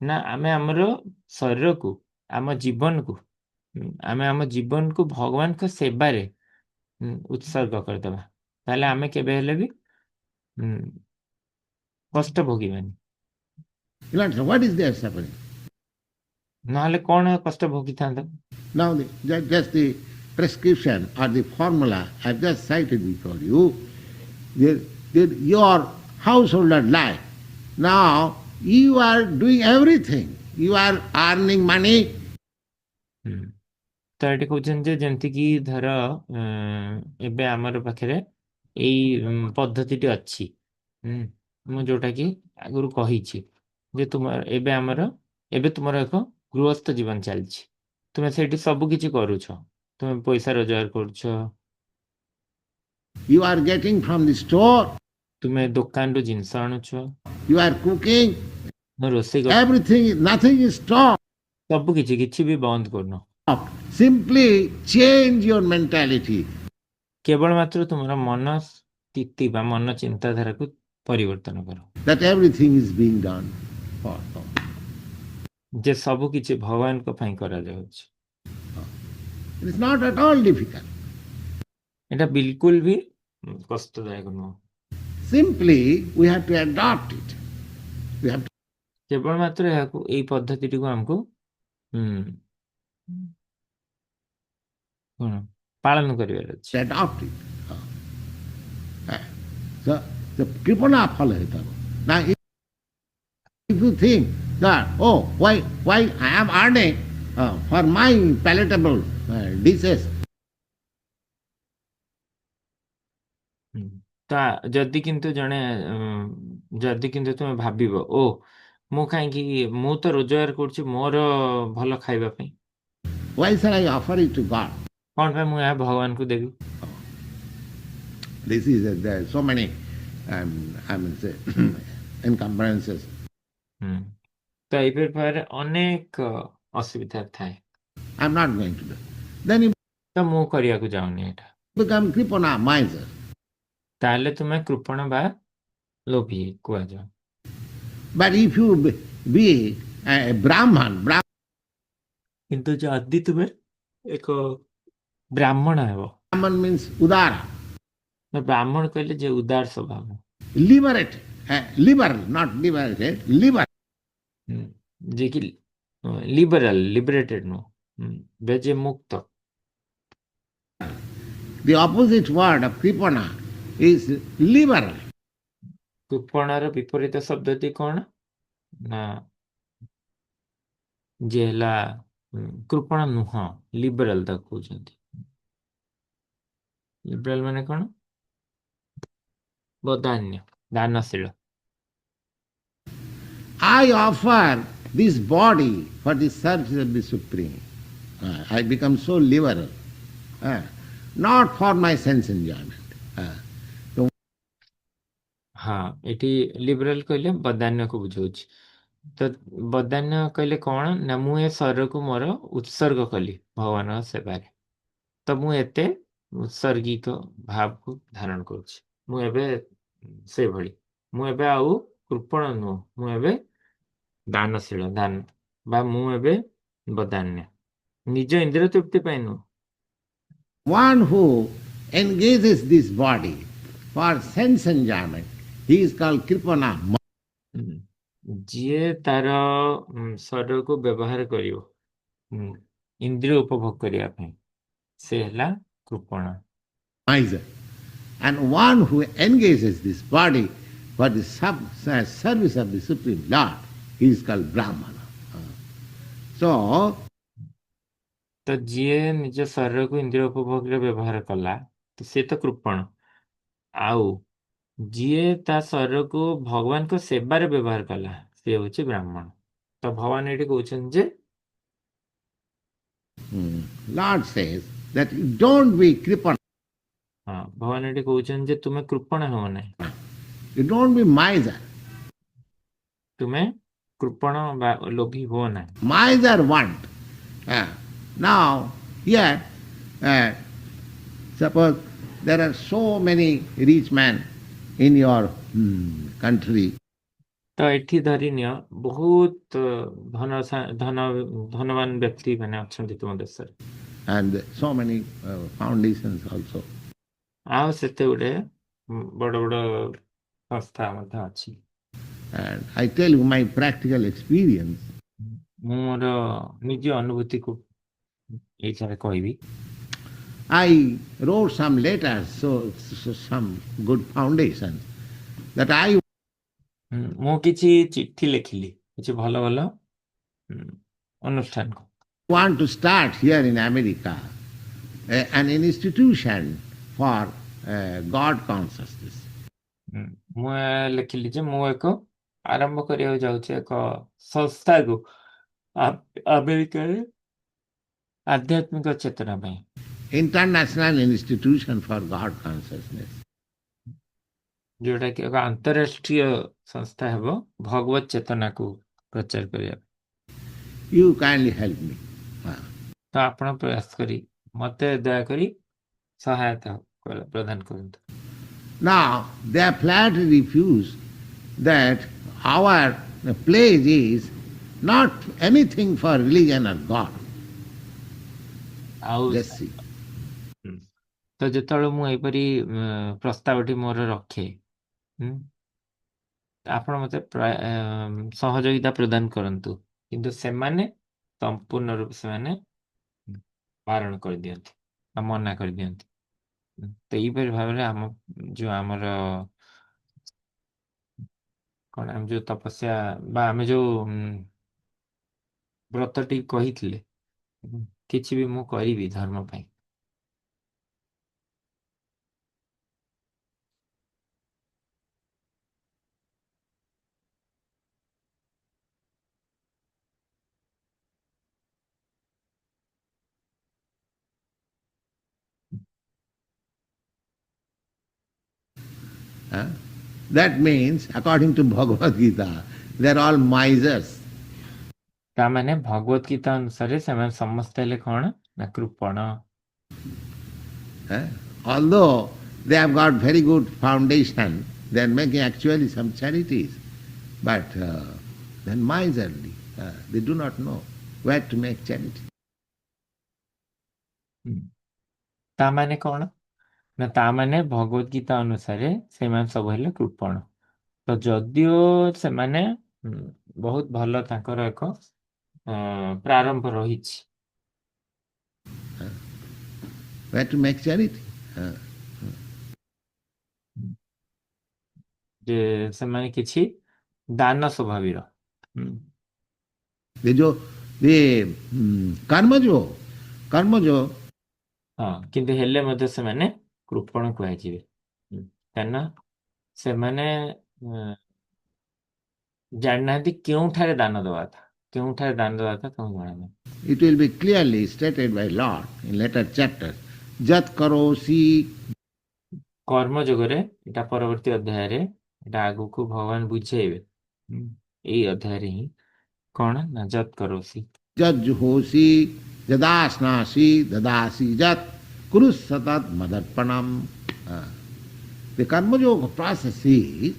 ନା ଆମେ ଆମର ଶରୀରକୁ, ଆମ ଜୀବନକୁ ଭଗବାନଙ୍କ ସେବାରେ ଉତ୍ସର୍ଗ କରିଦେବା, ତାହେଲେ ଆମେ କେବେ ହେଲେ ବି କଷ୍ଟ ଭୋଗିବାନି। What is their suffering? ନହେଲେ କଣ କଷ୍ଟ ଭୋଗିଥାନ୍ତା? Now, just the prescription or the formula I have just cited before you, your householder life. Now, you are doing everything. You are earning money. ତ ଏଠି କହୁଛନ୍ତି ଯେ ଯେମିତିକି ଧର ଏବେ ଆମର ପାଖରେ ଏଇ ପଦ୍ଧତିଟି ଅଛି, ମୁଁ ଯୋଉଟାକି ଆଗରୁ କହିଛି ଯେ ଏବେ ତୁମର ଏକ ଗୃହସ୍ଥ ଜୀବନ ଚାଲିଛି, ତୁମେ ସେଇଠି ସବୁ କିଛି କରୁଛ, ତୁମେ ପଇସା ରୋଜଗାର କରୁଛ, You are getting from the store. ତୁମେ ଦୋକାନରୁ ଜିନିଷ ଆଣୁଛ, You are cooking. ରୋଷେଇ Everything, nothing is stopped. ସବୁ କିଛି ବି ବନ୍ଦ କରୁନ, Simply change your mentality. କେବଳ ମାତ୍ର ତୁମର ମନ ସ୍ଥିତି ବା ମନ ଚିନ୍ତାଧାରାକୁ ପରିବର୍ତ୍ତନ କର, That everything is being done for God. ଯେ ସବୁ କିଛି ଭଗବାନଙ୍କ ପାଇଁ କରାଯାଉଛି। It is not at all difficult. এটা ବିଲକୁଲ ବି କଷ୍ଟଦାୟକ ନୁହଁ। Simply we have to adopt it. We have to କେବଳ ମାତ୍ର ଏହାକୁ, ଏଇ ପଦ୍ଧତିଟିକୁ ଆମକୁ ପାଳନ କରିବାର ଅଛି। adopt it. The kripana phala hetava. Now, if you think that, oh, why I am earning for my palatable dishes. ଯଦି କିନ୍ତୁ ତୁମେ ଭାବିବ, ଓ ମୁଁ କାହିଁକି ମୁଁ ତ ରୋଜଗାର କରୁଛି ମୋର ଭଲ ଖାଇବା ପାଇଁ। Why shall I offer it to God? କଣ ପାଇଁ ମୁଁ ଏହା ଭଗବାନଙ୍କୁ ଦେବି? This is there are so many, I mean, say, encumbrances. ହୁଁ ତ ଏଇ ଭାବରେ ଅନେକ ଅସୁବିଧା ଥାଏ। I'm not going to do. Then you ତ ମୁଁ କରିବାକୁ ଯାଉନି ଏଇଟା। become kripana, miser. ତାହେଲେ ତୁମେ କୃପଣ ବା ଲୋଭୀ କୁହାଯାଅ। But if you be a Brahman, କିନ୍ତୁ ଯଦି ତୁମେ ଏକ ବ୍ରାହ୍ମଣ ହେବ, Brahman means udara, ବ୍ରାହ୍ମଣ କହିଲେ ଯେ ଉଦାର ସ୍ୱଭାବ, liberate, liberal, not liberated, liberal. ଯେ କି ଲିବରାଲ, ଲିବରେଟେଡ ନୁହଁ, ବେ ଯେ ମୁକ୍ତ। The opposite word of kripana is liberal. କୃପଣର ବିପରୀତ ଶବ୍ଦଟି କଣ ନା ଯେ ହେଲା କୃପଣ ନୁହଁ, ଲିବରାଲ ତାକୁ କହୁଛନ୍ତି। ଲିବରାଲ ମାନେ କଣ? ବଦାନ୍ୟ, ଦାନଶୀଳ। I offer this body for the service of the Supreme. I become so liberal, not for my sense enjoyment. ହଁ, ଏଠି ଲିବରାଲ କହିଲେ ବଦାନ୍ୟକୁ ବୁଝଉଛି। ତ ବଦାନ୍ୟ କହିଲେ କଣ ନା ମୁଁ ଏ ଶରୀରକୁ ମୋର ଉତ୍ସର୍ଗ କଲି ଭଗବାନଙ୍କ ସେବାରେ। ତ ମୁଁ ଏତେ ଉତ୍ସର୍ଗିକ ଭାବକୁ ଧାରଣ କରୁଛି। ମୁଁ ଏବେ ସେଇଭଳି, ମୁଁ ଏବେ ଆଉ କୃପଣ ନୁହଁ, ମୁଁ ଏବେ ଦାନଶୀଳ, ଦାନ ବା ମୁଁ ଏବେ ବଦାନ୍ୟ, ନିଜ ଇନ୍ଦ୍ରିୟ ତୃପ୍ତି ପାଇଁ ନୁହଁ। One who engages this body for sense enjoyment, he is called kripana. ଯିଏ ତାର ଶରୀରକୁ ବ୍ୟବହାର କରିବ ଇନ୍ଦ୍ରିୟ ଉପଭୋଗ କରିବା ପାଇଁ, ସେ ହେଲା କୃପଣ। Miser. And one who engages this body for the service of the Supreme Lord, he is called Brahmana. So, ତ ଯିଏ ନିଜ ଶରୀରକୁ ଇନ୍ଦ୍ରିୟ ଉପଭୋଗରେ ବ୍ୟବହାର କଲା ତ ସେ ତ କୃପଣ। ଆଉ ଯିଏ ତା ଶରୀରକୁ ଭଗବାନଙ୍କ ସେବାରେ ବ୍ୟବହାର କଲା ସେ ହଉଛି ବ୍ରାହ୍ମଣ। ତ ଭଗବାନ ଏଠି କହୁଛନ୍ତି ଯେ Lord says that you don't be kripana. ହଁ, ଭଗବାନ ଏଠି କହୁଛନ୍ତି ଯେ ତୁମେ କୃପଣ ହେବ ନାହିଁ, You don't be miser. ତୁମେ କୃପଣ ବା ଲୋଭୀ ହୁଅ ନାହିଁ। Miser want. Now, here, suppose there are so many rich men in your country, ତ ଏଠି ଧରିନିଅ ବହୁତ ଧନବାନ ବ୍ୟକ୍ତି ମାନେ ଅଛନ୍ତି ତୁମ ଦେଶରେ, and so many foundations also. ଆଉ ସେତେ ଗୁଡେ ବଡ ବଡ ସଂସ୍ଥା ମଧ୍ୟ ଅଛି। And I tell you my practical experience. ମୁଁ ମୋର ନିଜ ଅନୁଭୂତିକୁ ଏଇଠାରେ କହିବି। I wrote some letters, so some good foundations that I ମୁଁ କିଛି ଚିଠି ଲେଖିଲି କିଛି ଭଲ ଭଲ ଅନୁଷ୍ଠାନକୁ। want to start here in America an institution for God consciousness. ମୁଁ ଲେଖିଲି ଯେ ମୁଁ ଏକ ଆରମ୍ଭ କରିବାକୁ ଯାଉଛି ଏକ ସଂସ୍ଥାକୁ ଆମେରିକାରେ ଆଧ୍ୟାତ୍ମିକ ଚେତନା ପାଇଁ। International institution for God consciousness. ଯୋଉଟା କି ଏକ ଆନ୍ତରାଷ୍ଟ୍ରୀୟ ସଂସ୍ଥା ହେବ ଭଗବତ ଚେତନାକୁ ପ୍ରଚାର କରିବା। You kindly help me. ତ ଆପଣ ପ୍ରୟାସ କରି ମତେ ଦୟାକରି ସହାୟତା ପ୍ରଦାନ କରନ୍ତୁ। Now they flatly refuse that our pledge is not anything for religion or God. ଆଉ Let's see. ତ ଯେତେବେଳେ ମୁଁ ଏହିପରି ପ୍ରସ୍ତାବଟି ମୋର ରଖେ ଆପଣ ମତେ ସହଯୋଗିତା ପ୍ରଦାନ କରନ୍ତୁ, କିନ୍ତୁ ସେମାନେ ସମ୍ପୂର୍ଣ୍ଣ ରୂପେ ସେମାନେ ବାରଣ କରିଦିଅନ୍ତି ବା ମନା କରିଦିଅନ୍ତି। ତ ଏଇପରି ଭାବରେ ଆମ ଯୋଉ ଆମର କଣ ଆମେ ଯୋଉ ତପସ୍ୟା ବା ଆମେ ଯୋଉ ବ୍ରତଟି କହିଥିଲେ କିଛି ବି ମୁଁ କରିବି ଧର୍ମ ପାଇଁ, Huh? That means, according to Bhagavad Gita, they are all misers. ତା ମାନେ ଭଗବତ ଗୀତା ଅନୁସାରେ ସେମାନେ ସମସ୍ତେ ହେଲେ କଣ ନା କୃପଣ। Huh? Although they have got very good foundation, they are making actually some charities, but then miserly. They do not know where to make charity. ତା ମାନେ କଣ ନା ତା ମାନେ ଭଗବତ ଗୀତା ଅନୁସାରେ ସେମାନେ ସବୁ ହେଲେ କୃପଣ। ତ ଯଦିଓ ସେମାନେ ବହୁତ ଭଲ ତାଙ୍କର ଏକ ପ୍ରାରମ୍ଭ ରହିଛି, Where to make charity? ଯେ ସେମାନେ କିଛି ଦାନ ସ୍ୱଭାବୀର। कर्मजो ହଁ କିନ୍ତୁ ହେଲେ ମଧ୍ୟ ସେମାନେ କୃପଣ କୁହାଯିବେ, କାରଣ ସେମାନେ ଜାଣିନାହାନ୍ତି କେଉଁଠାରେ ଦାନ ଦେବା କଥା, କେଉଁଠାରେ ଦାନ ଦେବା କଥା ତାଙ୍କୁ ଜଣାନାହିଁ। It will be clearly stated by Lord in later chapters. Jat karosi. କର୍ମ ଯୋଗରେ ଏଟା ପରବର୍ତ୍ତୀ ଅଧ୍ୟାୟରେ ଏଟା ଆଗକୁ ଭଗବାନ ବୁଝେଇବେ। ଏଇ ଅଧ୍ୟାୟରେ ହିଁ କଣ ନା ଯତ୍ କରୋସି Jat juhosi. Jadasnasi. Dadasi jat. Kurus satat madarpanam. The karma yoga process is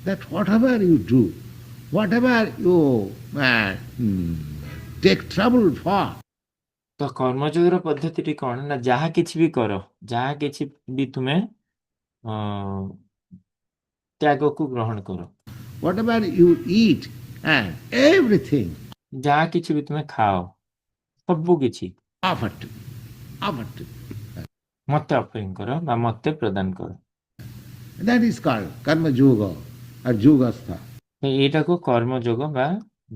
that whatever you do, whatever you take trouble for, ତ କର୍ମଯୋଗର ପଦ୍ଧତିଟି କଣ ନା ଯାହା କିଛି ବି କର, ଯାହା କିଛି ବି ତୁମେ ତ୍ୟାଗକୁ ଗ୍ରହଣ କର, whatever you eat and everything, ଯାହା କିଛି ବି ତୁମେ ଖାଅ, ସବୁ କିଛି offer to me, offer to me. ମତେ ଅଫରିଂ କର ବା ମତେ ପ୍ରଦାନ କର। That is called karma yoga or yogastha. ଏଇଟାକୁ କର୍ମଯୋଗ ବା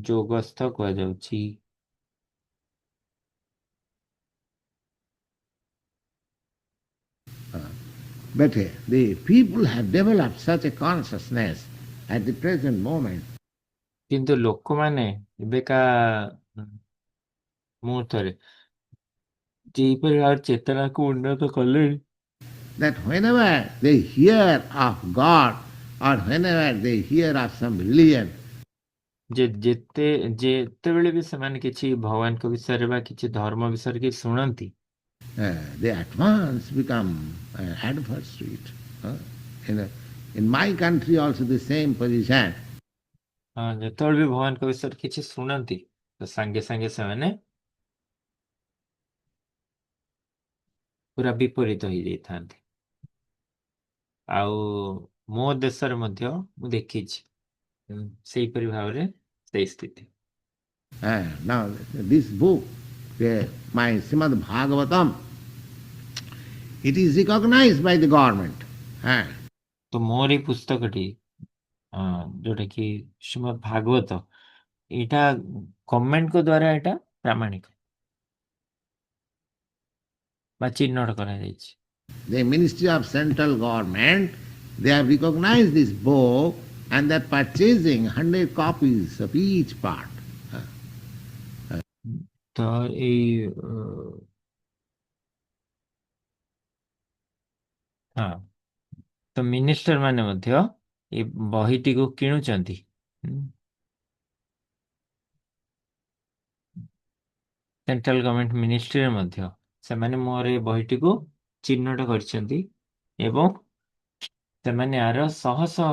ଯୋଗସ୍ଥ କୁହାଯାଉଛି। But the people have developed such a consciousness at the present moment. କିନ୍ତୁ ଲୋକମାନେ ଏବେକା ମୁହୂର୍ତ୍ତରେ ଯେପରି ଭାବରେ ଚେତନାକୁ ଉନ୍ନତ କଲେଣି, that whenever they hear of God or whenever they hear of some religion, ଯେତେବେଳେ ବି ସେମାନେ କିଛି ଭଗବାନଙ୍କ ବିଷୟରେ ବା କିଛି ଧର୍ମ ବିଷୟରେ କିଛି ଶୁଣନ୍ତି, they at once become adverse to it. In my country also the same position. ଯେତେବେଳେ ବି ଭଗବାନଙ୍କ ବିଷୟରେ କିଛି ଶୁଣନ୍ତି ତ ସାଙ୍ଗେ ସାଙ୍ଗେ ସେମାନେ ପୁରା ବିପରୀତ ହେଇଯାଇଥାନ୍ତି। ଆଉ ମୋ ଦେଶରେ ମଧ୍ୟ ମୁଁ ଦେଖିଛି ସେଇପରି ଭାବରେ ସେଇ ସ୍ଥିତି। Now this book, my Srimad Bhagavatam, it is recognized by the government. ତ ମୋର ଏଇ ପୁସ୍ତକଟି ଯୋଉଟା କି ଶ୍ରୀମଦ୍ ଭାଗବତ, ଏଇଟା ଗଭର୍ଣ୍ଣମେଣ୍ଟଙ୍କ ଦ୍ୱାରା ଏଇଟା ପ୍ରାମାଣିକ ବା ଚିହ୍ନଟ କରାଯାଇଛି। The Ministry of Central Government, they have recognized this book and they are purchasing 100 copies of each part. ତ ଏଇ ତ ମିନିଷ୍ଟର ମାନେ ମଧ୍ୟ ଏ ବହିଟିକୁ କିଣୁଛନ୍ତି। ସେଣ୍ଟ୍ରାଲ ଗଭର୍ଣ୍ଣମେଣ୍ଟ ମିନିଷ୍ଟ୍ରିରେ ମଧ୍ୟ ସେମାନେ ମୋର ଏ ବହିଟିକୁ ଚିହ୍ନଟ କରିଛନ୍ତି ଏବଂ ସେମାନେ ଆର ଶହ ଶହ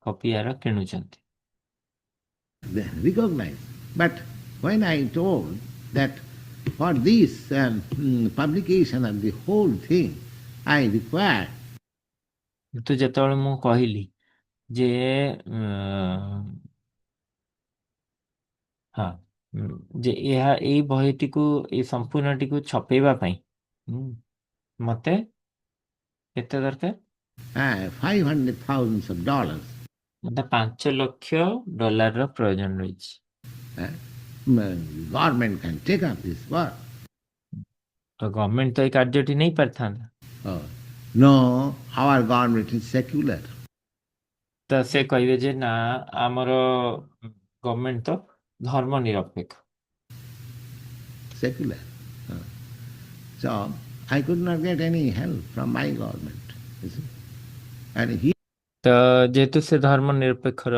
କପି ଆର କିଣୁଛନ୍ତି। They recognize. But when I told that for this publication of the whole thing, I require. ତ ଯେତେବେଳେ ମୁଁ କହିଲି ଯେ ଯେ ଏହା ଏଇ ବହିଟିକୁ ଏଇ ସମ୍ପୂର୍ଣ୍ଣଟିକୁ ଛପେଇବା ପାଇଁ ମତେ କେତେ ଦରକାର? $500,000. ମତେ $5 ଲକ୍ଷ ର ପ୍ରয়োଜନ ରହିଛି। Government can take up this work. ତ ଗଭର୍ଣ୍ଣମେଣ୍ଟ ତ ଏଇ କାର୍ଯ୍ୟଟି ନେଇ ପାରିଥାନ୍ତା। No, our government is secular. ତ ସେ କହିବେ ଯେ ନା ଆମର ଗଭର୍ଣ୍ଣମେଣ୍ଟ ତ ଧର୍ମ ନିରପେକ୍ଷ। Secular. So I could not get any help from my government. You see? And he ତ ଯେହେତୁ ସେ ଧର୍ମ ନିରପେକ୍ଷର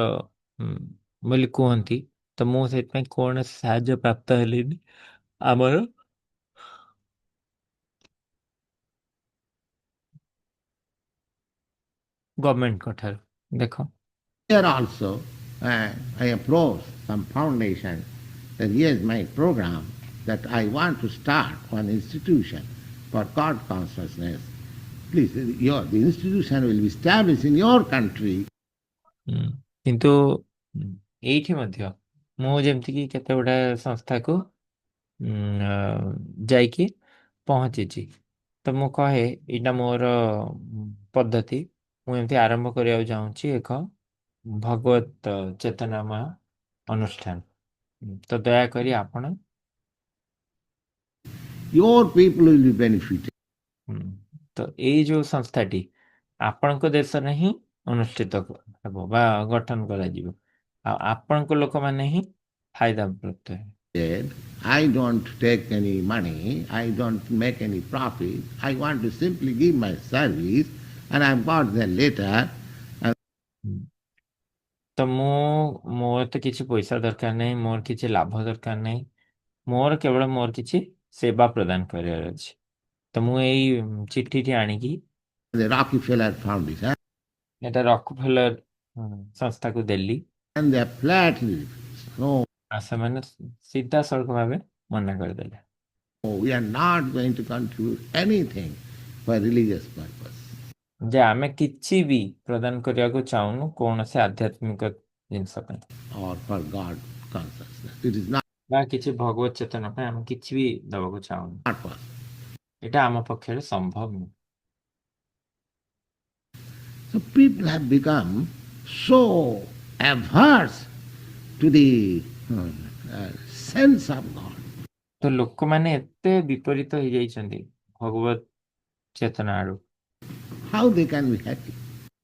ବୋଲି କୁହନ୍ତି, ତ ମୁଁ ସେଥିପାଇଁ କୌଣସି ସାହାଯ୍ୟ ପ୍ରାପ୍ତ ହେଲିନି ଆମର ଗଭର୍ଣ୍ଣମେଣ୍ଟଙ୍କ ଠାରୁ। ଦେଖ here also, I approached some foundation that here's my program that I want to start one institution for God consciousness. Please, the institution will be established in your country. କିନ୍ତୁ ଏଇଠି ମଧ୍ୟ ମୁଁ ଯେମିତିକି କେତେ ଗୁଡ଼ାଏ ସଂସ୍ଥାକୁ ଯାଇକି ପହଞ୍ଚିଛି। ତ ମୁଁ କହେ ଏଇଟା ମୋର ପଦ୍ଧତି, ମୁଁ ଏମିତି ଆରମ୍ଭ କରିବାକୁ ଚାହୁଁଛି ଏକ ଭଗବତ ଚେତନାମୟ ଅନୁଷ୍ଠାନ। ତ ଦୟାକରି ଆପଣ Your people will be benefited. ତ ଏଇ ଯୋଉ ସଂସ୍ଥାଟି ଆପଣଙ୍କ ଦେଶରେ ହିଁ ଅନୁଷ୍ଠିତ ହେବ ବା ଗଠନ କରାଯିବ, ଆଉ ଆପଣଙ୍କ ଲୋକମାନେ ହିଁ ଫାଇଦା ପ୍ରାପ୍ତ ହେବେ। I don't take any money, I don't make any profit. I want to simply give my service, and I've got the letter. ତ ମୋର ତ କିଛି ପଇସା ଦରକାର ନାହିଁ, ମୋର କିଛି ଲାଭ ଦରକାର ନାହିଁ, ମୋର କେବଳ ମୋର କିଛି ସେବା ପ୍ରଦାନ କରିବାର ଅଛି। ତ ମୁଁ ଏଇ ଚିଠିଟି ଆଣିକି The Rockefeller Foundation, এটা ରକଫେଲର ସଂସ୍ଥାକୁ ଦେଲି, and they flatly, no, ଆଉ ସେମାନେ ସିଧାସଳଖ ଭାବେ ମନା କରିଦେଲେ। we are not going to contribute anything for religious purpose. ଯେ ଆମେ କିଛି ବି ପ୍ରଦାନ କରିବାକୁ ଚାହୁଁନୁ କୌଣସି ଆଧ୍ୟାତ୍ମିକ ଜିନିଷ ପାଇଁ Or for God consciousness. It is not ବା କିଛି ଭଗବତ ଚେତନା ପାଇଁ ଆମେ କିଛି ବି ଦେବାକୁ ଚାହୁଁନୁ। possible. ଏଇଟା ଆମ ପକ୍ଷରେ ସମ୍ଭବ ନୁହେଁ। So people have become so averse to the sense of God. ତ ଲୋକମାନେ ଏତେ ବିପରୀତ ହେଇଯାଇଛନ୍ତି ଭଗବତ ଚେତନା ଆଡୁ, How they can be happy?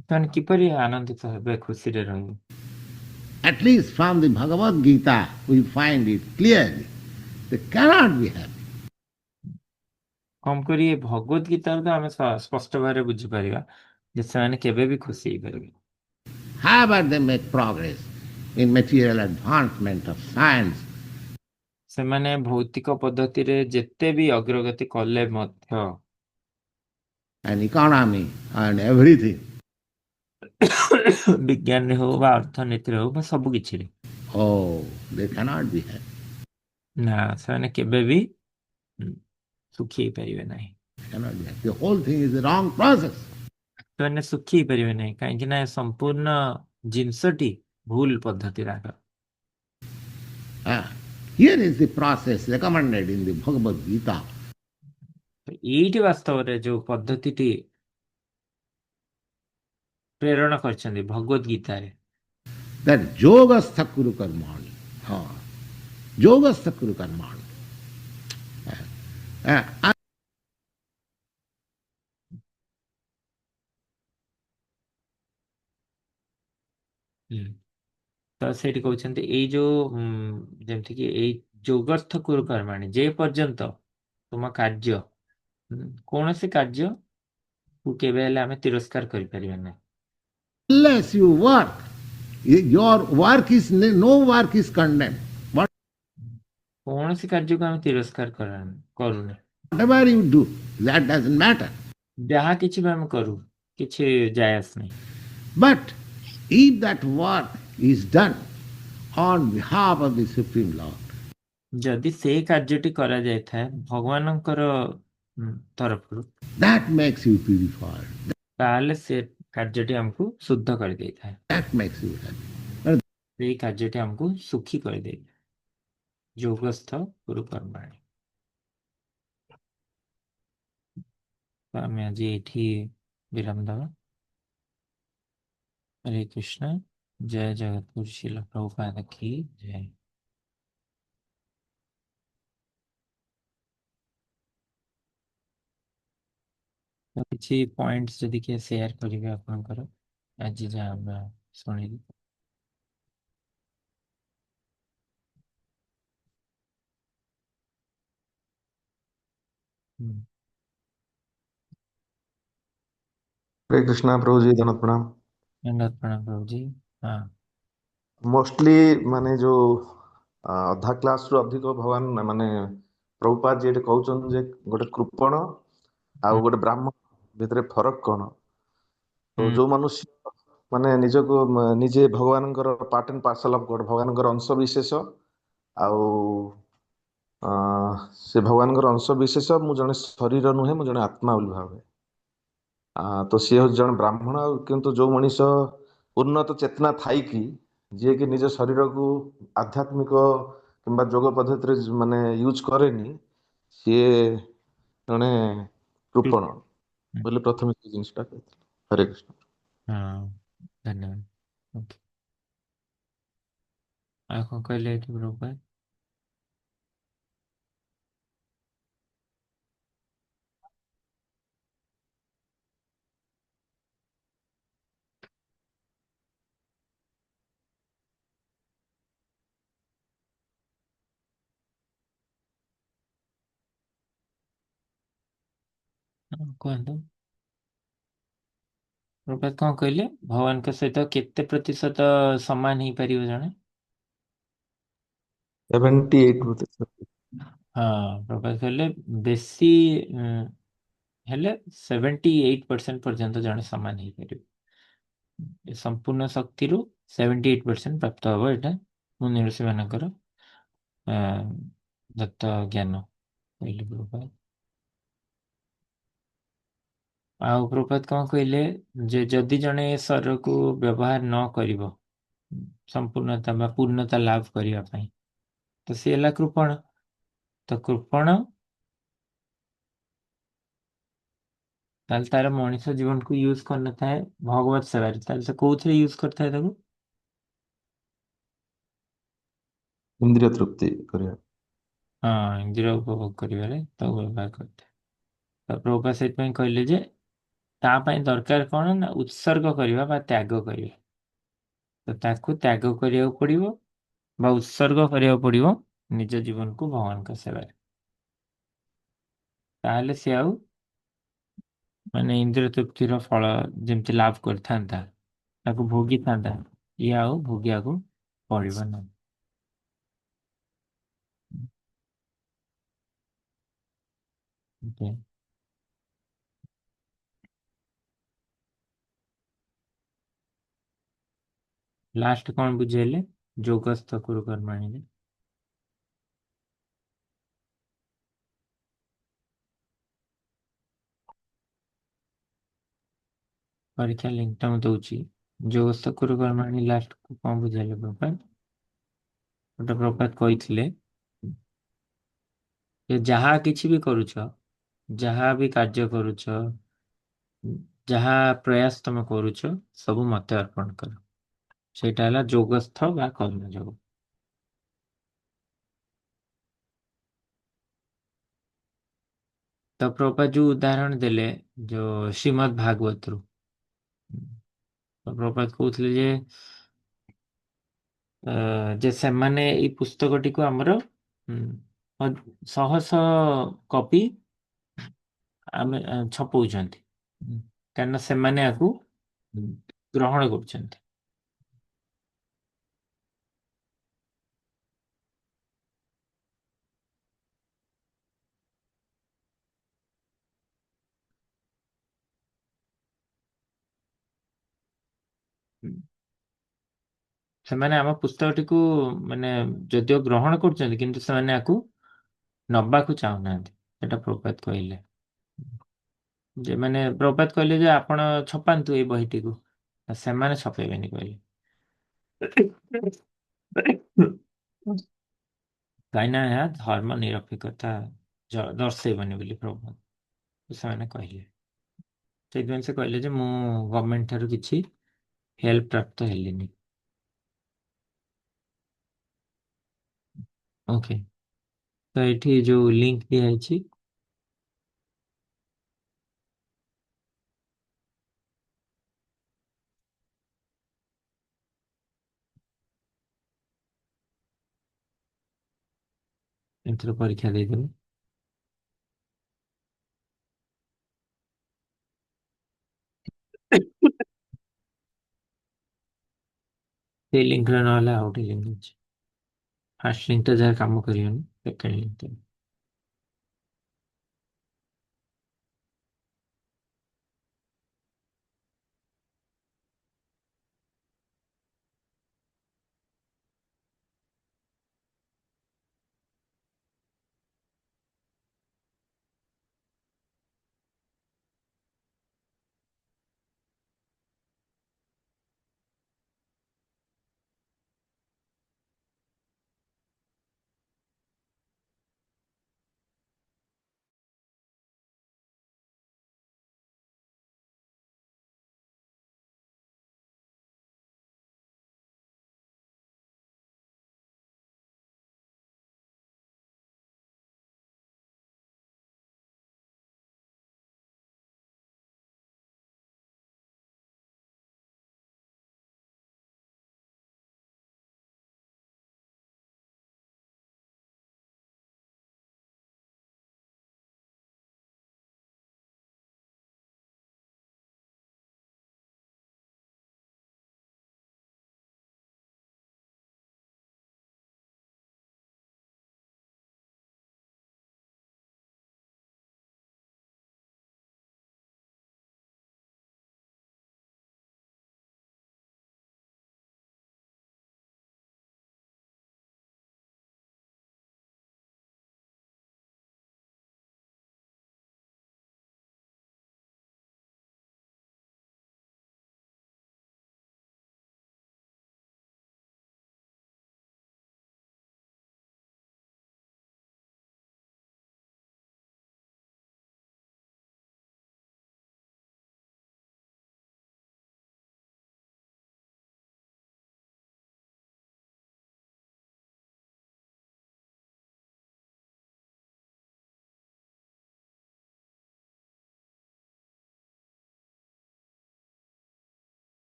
ସେମାନେ କିପରି ଆନନ୍ଦିତ ହେବେ, ଖୁସିରେ ରହିବେ? At least from the Bhagavad Gita we find it clearly. They cannot be happy. କମ କରି ଏ ଭଗବତ ଗୀତାରୁ ତ ଆମେ ସ୍ପଷ୍ଟ ଭାବରେ ବୁଝିପାରିବା ଯେ ସେମାନେ କେବେ ବି ଖୁସି ହେଇପାରିବେ। However they make progress in material advancement of science, ସେମାନେ ଭୌତିକ ପଦ୍ଧତିରେ ଯେତେ ବି ଅଗ୍ରଗତି କଲେ ମଧ୍ୟ and economy and everything, ବିଜ୍ଞାନରେ ହଉ ବା ଅର୍ଥନୀତିରେ ହଉ ବା ସବୁ କିଛିରେ, oh, they cannot be happy. ନା ସେମାନେ କେବେ ବି ସୁଖୀ ହେଇପାରିବେ ନାହିଁ। Cannot be happy. The whole thing is the wrong process. ସେମାନେ ସୁଖୀ ହେଇପାରିବେ ନାହିଁ, କାହିଁକି ନା ସମ୍ପୂର୍ଣ୍ଣ ଜିନିଷଟି ଭୁଲ ପଦ୍ଧତିରେ ଆଗ। Here is the process recommended in the Bhagavad Gita. ଏଇଠି ବାସ୍ତବରେ ଯୋଉ ପଦ୍ଧତିଟି ପ୍ରେରଣ କରିଛନ୍ତି ଭଗବତ ଗୀତାରେ, That yogastha kuru karmani. Yogastha kuru karmani. Uh, ତ ସେଇଠି କହୁଛନ୍ତି ଏଇ ଯୋଉ ଯେମିତିକି ଏଇ ଯୋଗର୍ଥ କୁରୁ କର୍ମାଣି, ଯେ ପର୍ଯ୍ୟନ୍ତ ତୁମ କାର୍ଯ୍ୟ କୌଣସି କାର୍ଯ୍ୟକୁ କେବେ ହେଲେ ଆମେ ତିରସ୍କାର କରିପାରିବା ନାହିଁ। unless you work, your work is, no work is condemned. କୌଣସି କାର୍ଯ୍ୟକୁ ଆମେ ତିରସ୍କାର କରୁନି। Whatever you do, that doesn't matter. ଯାହା କିଛି ବି ଆମେ କରୁ କିଛି ଯାଏ ଆସେନି। But if that work is done on behalf of the Supreme Lord, ଯଦି ସେଇ କାର୍ଯ୍ୟଟି କରାଯାଇଥାଏ ଭଗବାନଙ୍କର ତରଫରୁ, that makes you purified. ତାହେଲେ ସେ କାର୍ଯ୍ୟଟି ଆମକୁ ଶୁଦ୍ଧ କରିଦେଇଥାଏ, That makes you happy. ସେଇ କାର୍ଯ୍ୟଟି ଆମକୁ ସୁଖୀ କରିଦେଇଥାଏ। ଯୋଗସ୍ଥ ଗୁରୁ କର୍ମାଣି। ତ ଆମେ ଆଜି ଏଇଠି ବିରାମ ଦେବା। हरे कृष्ण। जय जगतगुरु श्रील प्रभुपाद की जय। तो किसी पॉइंट्स जदि किए शेयर करिवे आपनकर आज जा हम सुनिली। हरे कृष्णा प्रभु जी, धन्यवाद प्रणाम। दंडवत प्रणाम प्रभु जी। हाँ। मोस्टली माने जो अधा क्लास रु अधिक भगवान माने प्रभुपाद जी कहउछन जे गोटे कृपण हम्म, आउ गोटे ब्राह्मण भिତରେ फरक कौन। तो हम्म, जो मनुष्य माने निजको निजे भगवानଙ୍କର part and parcel of God भगवानଙ୍କର अंश विशेष आउ अ, से भगवानଙ୍କର अंश विशेष ମୁଁ ଜଣେ ଶରୀର ନୁହେଁ ମୁଁ ଜଣେ ଆତ୍ମା ବୋଲି ଭାବେ। ତ ସିଏ ହଉଛି ଜଣେ ବ୍ରାହ୍ମଣ ଆଉ କିନ୍ତୁ ଯୋଉ ମଣିଷ ଉନ୍ନତ ଚେତନା ଥାଇକି ଯିଏକି ନିଜ ଶରୀରକୁ ଆଧ୍ୟାତ୍ମିକ କିମ୍ବା ଯୋଗ ପଦ୍ଧତିରେ ମାନେ ୟୁଜ୍ କରେନି ସିଏ ଜଣେ କୃପଣ हम्म, ବୋଲି ପ୍ରଥମେ ସେ ଜିନିଷଟା କହିଥିଲେ। ହରେ କୃଷ୍ଣ। हाँ। धन्यवाद। ओके। ଆଉ କଣ କହିଲେ ଏଠି ପ୍ରଭୁପାଦ? ହଁ, କୁହନ୍ତୁ ପ୍ରଭୁପାଦ କଣ କହିଲେ ଭଗବାନଙ୍କ ସହିତ କେତେ ପ୍ରତିଶତ ସମାନ ହେଇପାରିବ ଜଣେ? 78%। ହଁ ପ୍ରଭୁପାଦ କହିଲେ ବେଶୀ ହେଲେ 78% ପର୍ଯ୍ୟନ୍ତ ଜଣେ ସମାନ ହେଇପାରିବ। ଏ ସମ୍ପୂର୍ଣ୍ଣ ଶକ୍ତିରୁ 78% ପ୍ରାପ୍ତ ହବ। ଏଇଟା ମୁନି ଋଷି ମାନଙ୍କର ଦତ୍ତ ଜ୍ଞାନ କହିଲେ ପ୍ରଭୁପାଦ। ଆଉ ପ୍ରଭୁପାଦ କଣ କହିଲେ ଯେ ଯଦି ଜଣେ ଏ ଶରୀରକୁ ବ୍ୟବହାର ନ କରିବ ସମ୍ପୂର୍ଣ୍ଣତା ବା ପୂର୍ଣ୍ଣତା ଲାଭ କରିବା ପାଇଁ ତ ସେ ହେଲା କୃପଣ। ତ କୃପଣ ତାହେଲେ ତାର ମଣିଷ ଜୀବନକୁ ୟୁଜ କରିନଥାଏ ଭଗବତ ସେବାରେ, ତାହେଲେ ସେ କୋଉଥିରେ ୟୁଜ କରିଥାଏ ତାକୁ? ଇନ୍ଦ୍ରିୟ ତୃପ୍ତି କରିବା। ହଁ, ଇନ୍ଦ୍ରିୟ ଉପଭୋଗ କରିବାରେ ତାକୁ ବ୍ୟବହାର କରିଥାଏ। ତ ପ୍ରଭୁପାଦ ସେଇଥିପାଇଁ କହିଲେ ଯେ ତା ପାଇଁ ଦରକାର କଣ ନା ଉତ୍ସର୍ଗ କରିବା ବା ତ୍ୟାଗ କରିବା। ତ ତାକୁ ତ୍ୟାଗ କରିବାକୁ ପଡିବ ବା ଉତ୍ସର୍ଗ କରିବାକୁ ପଡିବ ନିଜ ଜୀବନକୁ ଭଗବାନଙ୍କ ସେବାରେ। ତାହେଲେ ସେ ଆଉ ମାନେ ଇନ୍ଦ୍ରିୟ ତୃପ୍ତିର ଫଳ ଯେମିତି ଲାଭ କରିଥାନ୍ତା ତାକୁ ଭୋଗିଥାନ୍ତା, ଇଏ ଆଉ ଭୋଗିବାକୁ ପଡିବ ନାହିଁ। Okay। ଲାଷ୍ଟ କଣ ବୁଝେଇଲେ ଯୋଗସ୍ଥ କୁରୁ କର୍ମାଣୀରେ? ପରୀକ୍ଷା ଲିଙ୍କଟା ମୁଁ ଦଉଛି। ଯୋଗସ୍ଥ କୁରୁ କର୍ମାଣୀ ଲାଷ୍ଟ କୁ କଣ ବୁଝେଇଲେ ପ୍ରପାତ? ଗୋଟେ ପ୍ରପାତ କହିଥିଲେ ଯେ ଯାହା କିଛି ବି କରୁଛ, ଯାହା ବି କାର୍ଯ୍ୟ କରୁଛ, ଯାହା ପ୍ରୟାସ ତମେ କରୁଛ ସବୁ ମତେ ଅର୍ପଣ କର। ସେଇଟା ହେଲା ଯୋଗସ୍ଥ ବା କର୍ମ ଯୋଗ। ତ ପ୍ରଭୁପାଦ ଯୋଉ ଉଦାହରଣ ଦେଲେ ଯୋଉ ଶ୍ରୀମଦ୍ ଭାଗବତରୁ, ତ ପ୍ରଭୁପାଦ କହୁଥିଲେ ଯେ ସେମାନେ ଏଇ ପୁସ୍ତକଟିକୁ ଆମର ଶହ ଶହ କପି ଆମେ ଛପଉଛନ୍ତି କାରଣ ସେମାନେ ଆକୁ ଗ୍ରହଣ କରୁଛନ୍ତି। ସେମାନେ ଆମ ପୁସ୍ତକଟିକୁ ମାନେ ଯଦିଓ ଗ୍ରହଣ କରୁଛନ୍ତି କିନ୍ତୁ ସେମାନେ ଆକୁ ନବାକୁ ଚାହୁଁନାହାନ୍ତି। ସେଟା ପ୍ରଭୁପାଦ କହିଲେ। ଯେ ମାନେ ପ୍ରଭୁପାଦ କହିଲେ ଯେ ଆପଣ ଛପାନ୍ତୁ ଏଇ ବହିଟିକୁ, ସେମାନେ ଛପେଇବେନି କହିଲେ। କାହିଁକିନା ଏହା ଧର୍ମ ନିରପେକ୍ଷତା ଦର୍ଶେଇବନି ବୋଲି ପ୍ରଭୁପାଦ ସେମାନେ କହିଲେ। ସେଇଥିପାଇଁ ସେ କହିଲେ ଯେ ମୁଁ ଗଭର୍ଣମେଣ୍ଟ ଠାରୁ କିଛି ହେଲ୍ପ ପ୍ରାପ୍ତ ହେଲିନି। ଓକେ। ତ ଏଠି ଯୋଉ ଲିଙ୍କ ଦିଆଯାଇଛି ଏଥିରେ ପରୀକ୍ଷା ଦେଇଦେବେ। ସେ ଲିଙ୍କରେ ନହେଲେ ଆଉ ଗୋଟେ ଲିଙ୍କ ଅଛି। ଫାର୍ଷ୍ଟ ଲିଙ୍କଟା ଯାହା କାମ କରିବନି, ସେକେଣ୍ଡ ଲିଙ୍କ।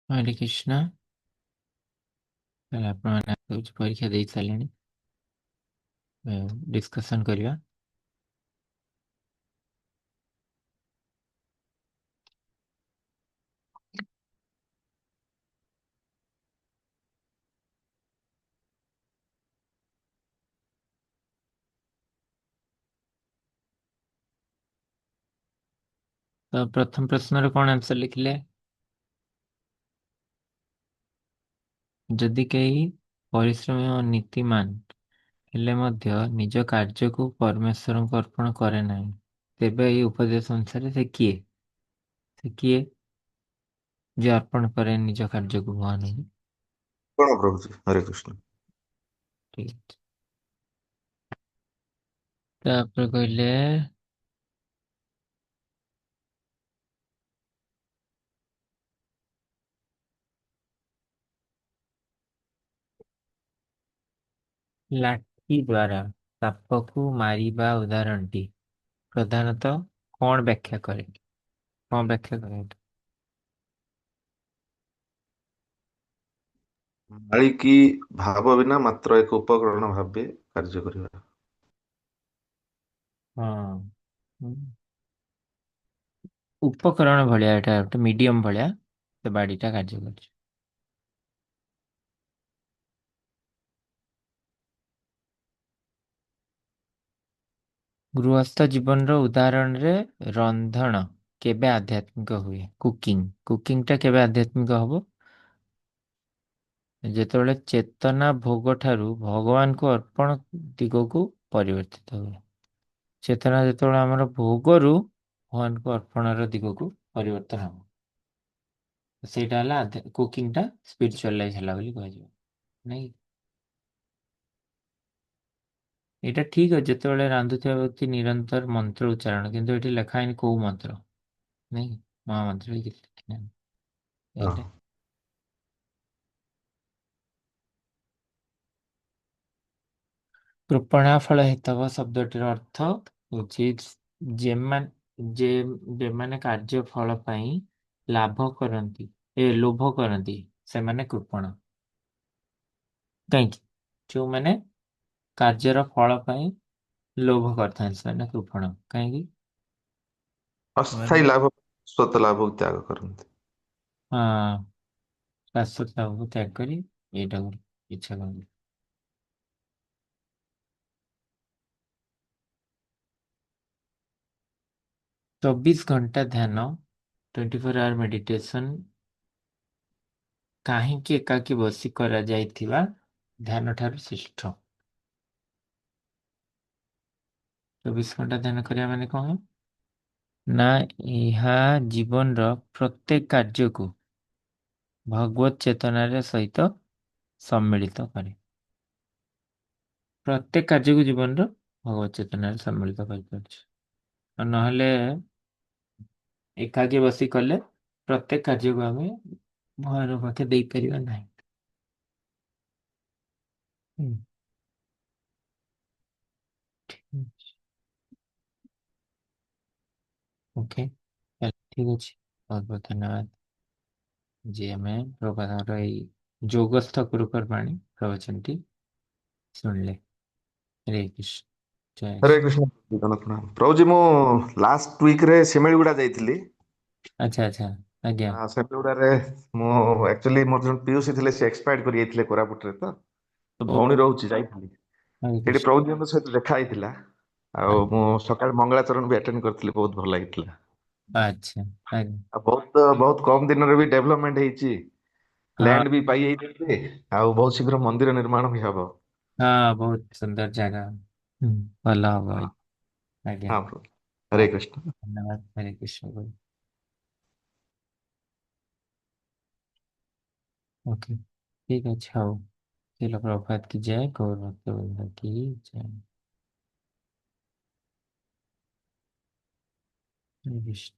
हरे कृष्णा। ତାହେଲେ ଆପଣମାନେ ହେଉଛି ପରୀକ୍ଷା ଦେଇ ସାରିଲେଣି, ଡିସ୍କସନ୍ କରିବା। ତ ପ୍ରଥମ ପ୍ରଶ୍ନର କ'ଣ ଆନ୍ସର ଲେଖିଲେ? ଯଦି କେହି ପରିଶ୍ରମୀ ଓ ନୀତିମାନ ହେଲେ ମଧ୍ୟ ନିଜ କାର୍ଯ୍ୟକୁ ପରମେଶ୍ୱରଙ୍କୁ ଅର୍ପଣ କରେ ନାହିଁ, ତେବେ ଏହି ଉପଦେଶ ଅନୁସାରେ ସେ କିଏ? ସେ କିଏ ଯେ ଅର୍ପଣ କରେ ନିଜ କାର୍ଯ୍ୟକୁ ଭଗବାନଙ୍କୁ? କଣ ପ୍ରଭୁଜୀ? ହରେ କୃଷ୍ଣ। ଠିକ ଅଛି। ତାପରେ କହିଲେ ଲାଠି ଦ୍ୱାରା ସାପକୁ ମାରିବା ଉଦାହରଣଟି ପ୍ରଧାନତଃ କଣ ବ୍ୟାଖ୍ୟା କରେ? କଣ ବ୍ୟାଖ୍ୟା କରେ ଏଇଟା? ମାଳିକି ଭାବ ବିନା ମାତ୍ର ଏକ ଉପକରଣ ଭାବେ କାର୍ଯ୍ୟ କରିବା। ହଁ, ଉପକରଣ ଭଳିଆ, ଏଟା ଗୋଟେ ମିଡିୟମ ଭଳିଆ ସେ ବାଡିଟା କାର୍ଯ୍ୟ କରୁଛି। ଗୃହସ୍ଥ ଜୀବନର ଉଦାହରଣରେ ରନ୍ଧନ କେବେ ଆଧ୍ୟାତ୍ମିକ ହୁଏ? କୁକିଂଟା କେବେ ଆଧ୍ୟାତ୍ମିକ ହବ? ଯେତେବେଳେ ଚେତନା ଭୋଗ ଠାରୁ ଭଗବାନଙ୍କୁ ଅର୍ପଣ ଦିଗକୁ ପରିବର୍ତ୍ତିତ ହୁଏ। ଚେତନା ଯେତେବେଳେ ଆମର ଭୋଗରୁ ଭଗବାନଙ୍କୁ ଅର୍ପଣର ଦିଗକୁ ପରିବର୍ତ୍ତନ ହବ, ସେଇଟା ହେଲା କୁକିଂଟା ସ୍ପିରିଚୁଆଲାଇଜ ହେଲା ବୋଲି କୁହାଯିବ, ନାଇଁ? ଏଇଟା ଠିକ ଅଛି ଯେତେବେଳେ ରାନ୍ଧୁଥିବା ବ୍ୟକ୍ତି ନିରନ୍ତର ମନ୍ତ୍ର ଉଚ୍ଚାରଣ, କିନ୍ତୁ ଏଠି ଲେଖା ହେଇନି କୋଉ ମନ୍ତ୍ର, ନାଇଁ? ମହାମନ୍ତ୍ର ବି କିଛି ଲେଖିନାହାନ୍ତି। ହଁ। ହେଲେ କୃପଣା ଫଳ ହେତବ ଶବ୍ଦଟିର ଅର୍ଥ ହଉଛି ଯେମାନେ କାର୍ଯ୍ୟ ଫଳ ପାଇଁ ଲୋଭ କରନ୍ତି ସେମାନେ କୃପଣ। କାହିଁକି? ଯୋଉମାନେ କାର୍ଯ୍ୟର ଫଳ ପାଇଁ ଲୋଭ କରିଥାନ୍ତି ସେମାନେ କୃପଣ। କାହିଁକି? ଅସ୍ଥାୟୀ ଲାଭ, ସ୍ୱତ ଲାଭକୁ ତ୍ୟାଗ କରନ୍ତି। ହଁ, ଶାଶ୍ୱତ ଲାଭକୁ ତ୍ୟାଗ କରି ଏଇଟାକୁ ଇଚ୍ଛା କରନ୍ତି। 24 ଘଣ୍ଟା ଧ୍ୟାନ 24 hour ମେଡିଟେସନ କାହିଁକି ଏକାକୀ ବସି କରାଯାଇଥିବା ଧ୍ୟାନ ଠାରୁ ଶ୍ରେଷ୍ଠ? 24 ଘଣ୍ଟା ଧ୍ୟାନ କରିବା ମାନେ କଣ? ନା ଏହା ଜୀବନର ପ୍ରତ୍ୟେକ କାର୍ଯ୍ୟକୁ ଭଗବତ ଚେତନାର ସହିତ ସମ୍ମିଳିତ କରେ। ପ୍ରତ୍ୟେକ କାର୍ଯ୍ୟକୁ ଜୀବନର ଭଗବତ ଚେତନାରେ ସମ୍ମିଳିତ କରିପାରୁଛି। ଆଉ ନହେଲେ ଏକାକୀ ବସି କଲେ ପ୍ରତ୍ୟେକ କାର୍ଯ୍ୟକୁ ଆମେ ଭଗବାନଙ୍କ ପାଖେ ଦେଇପାରିବା ନାହିଁ। ଓକେ, ଠିକ ଅଛି। ବହୁତ ବହୁତ ଧନ୍ୟବାଦ ଯେ ଆମେ ପ୍ରଭୁଙ୍କର ଏଇ ଯୋଗସ୍ଥ କୁରୁକର୍ମାଣୀ ପ୍ରବଚନଟି ଶୁଣିଲେ। ହରେ କୃଷ୍ଣ, ଜୟ ହରେ ଶ୍ରୀ। କୃଷ୍ଣ। ପ୍ରଭୁଜୀ, ମୁଁ ଲାଷ୍ଟ ୱିକରେ ଶିମିଳିଗୁଡା ଯାଇଥିଲି। ଆଚ୍ଛା ଆଚ୍ଛା, ଆଜ୍ଞା। ଶିମିଳିଗୁଡାରେ ମୁଁ ଆକ୍ଚୁଆଲି ମୋର ଜଣେ ପିଉସୀ ଥିଲେ, ସେ ଏକ୍ସପାୟାର୍ଡ କରି ଯାଇଥିଲେ କୋରାପୁଟରେ। ତ ଓ, ଭଉଣୀ ରହୁଛି, ଯାଇଥିଲି ହରେ ସେଠି କୃଷ୍ଣ। ପ୍ରଭୁଜୀଙ୍କ ସହିତ ଦେଖା ହେଇଥିଲା। ଆଉ ମୁଁ ସକାଳେ ମଙ୍ଗଳାଚରଣ ବି ଆଟେଣ୍ଡ କରିଥିଲି, ବହୁତ ଭଲ ଲାଗିଥିଲା। ଆଚ୍ଛା, ଆଜ୍ଞା। ଆଉ ବହୁତ ବହୁତ କମ ଦିନରେ ବି ଡେଭଲପମେଣ୍ଟ ହେଇଛି, ହଁ ଲ୍ୟାଣ୍ଡ ବି ପାଇଯାଇଛନ୍ତି, ଆଉ ବହୁତ ଶୀଘ୍ର ମନ୍ଦିର ନିର୍ମାଣ ବି ହବ। ହଁ, ବହୁତ ସୁନ୍ଦର ଜାଗା। ଭଲ ହବ ହଁ ଭାଇ। ଆଜ୍ଞା। ହଁ ପ୍ରଭୁ। ହରେ କୃଷ୍ଣ। ଧନ୍ୟବାଦ, ହରେ କୃଷ୍ଣ ଭାଇ। ओके, ठीक है। अच्छा हो, श्रील प्रभुपाद की जय, गौर भक्तवृंद की जय। हरे कृष्ण।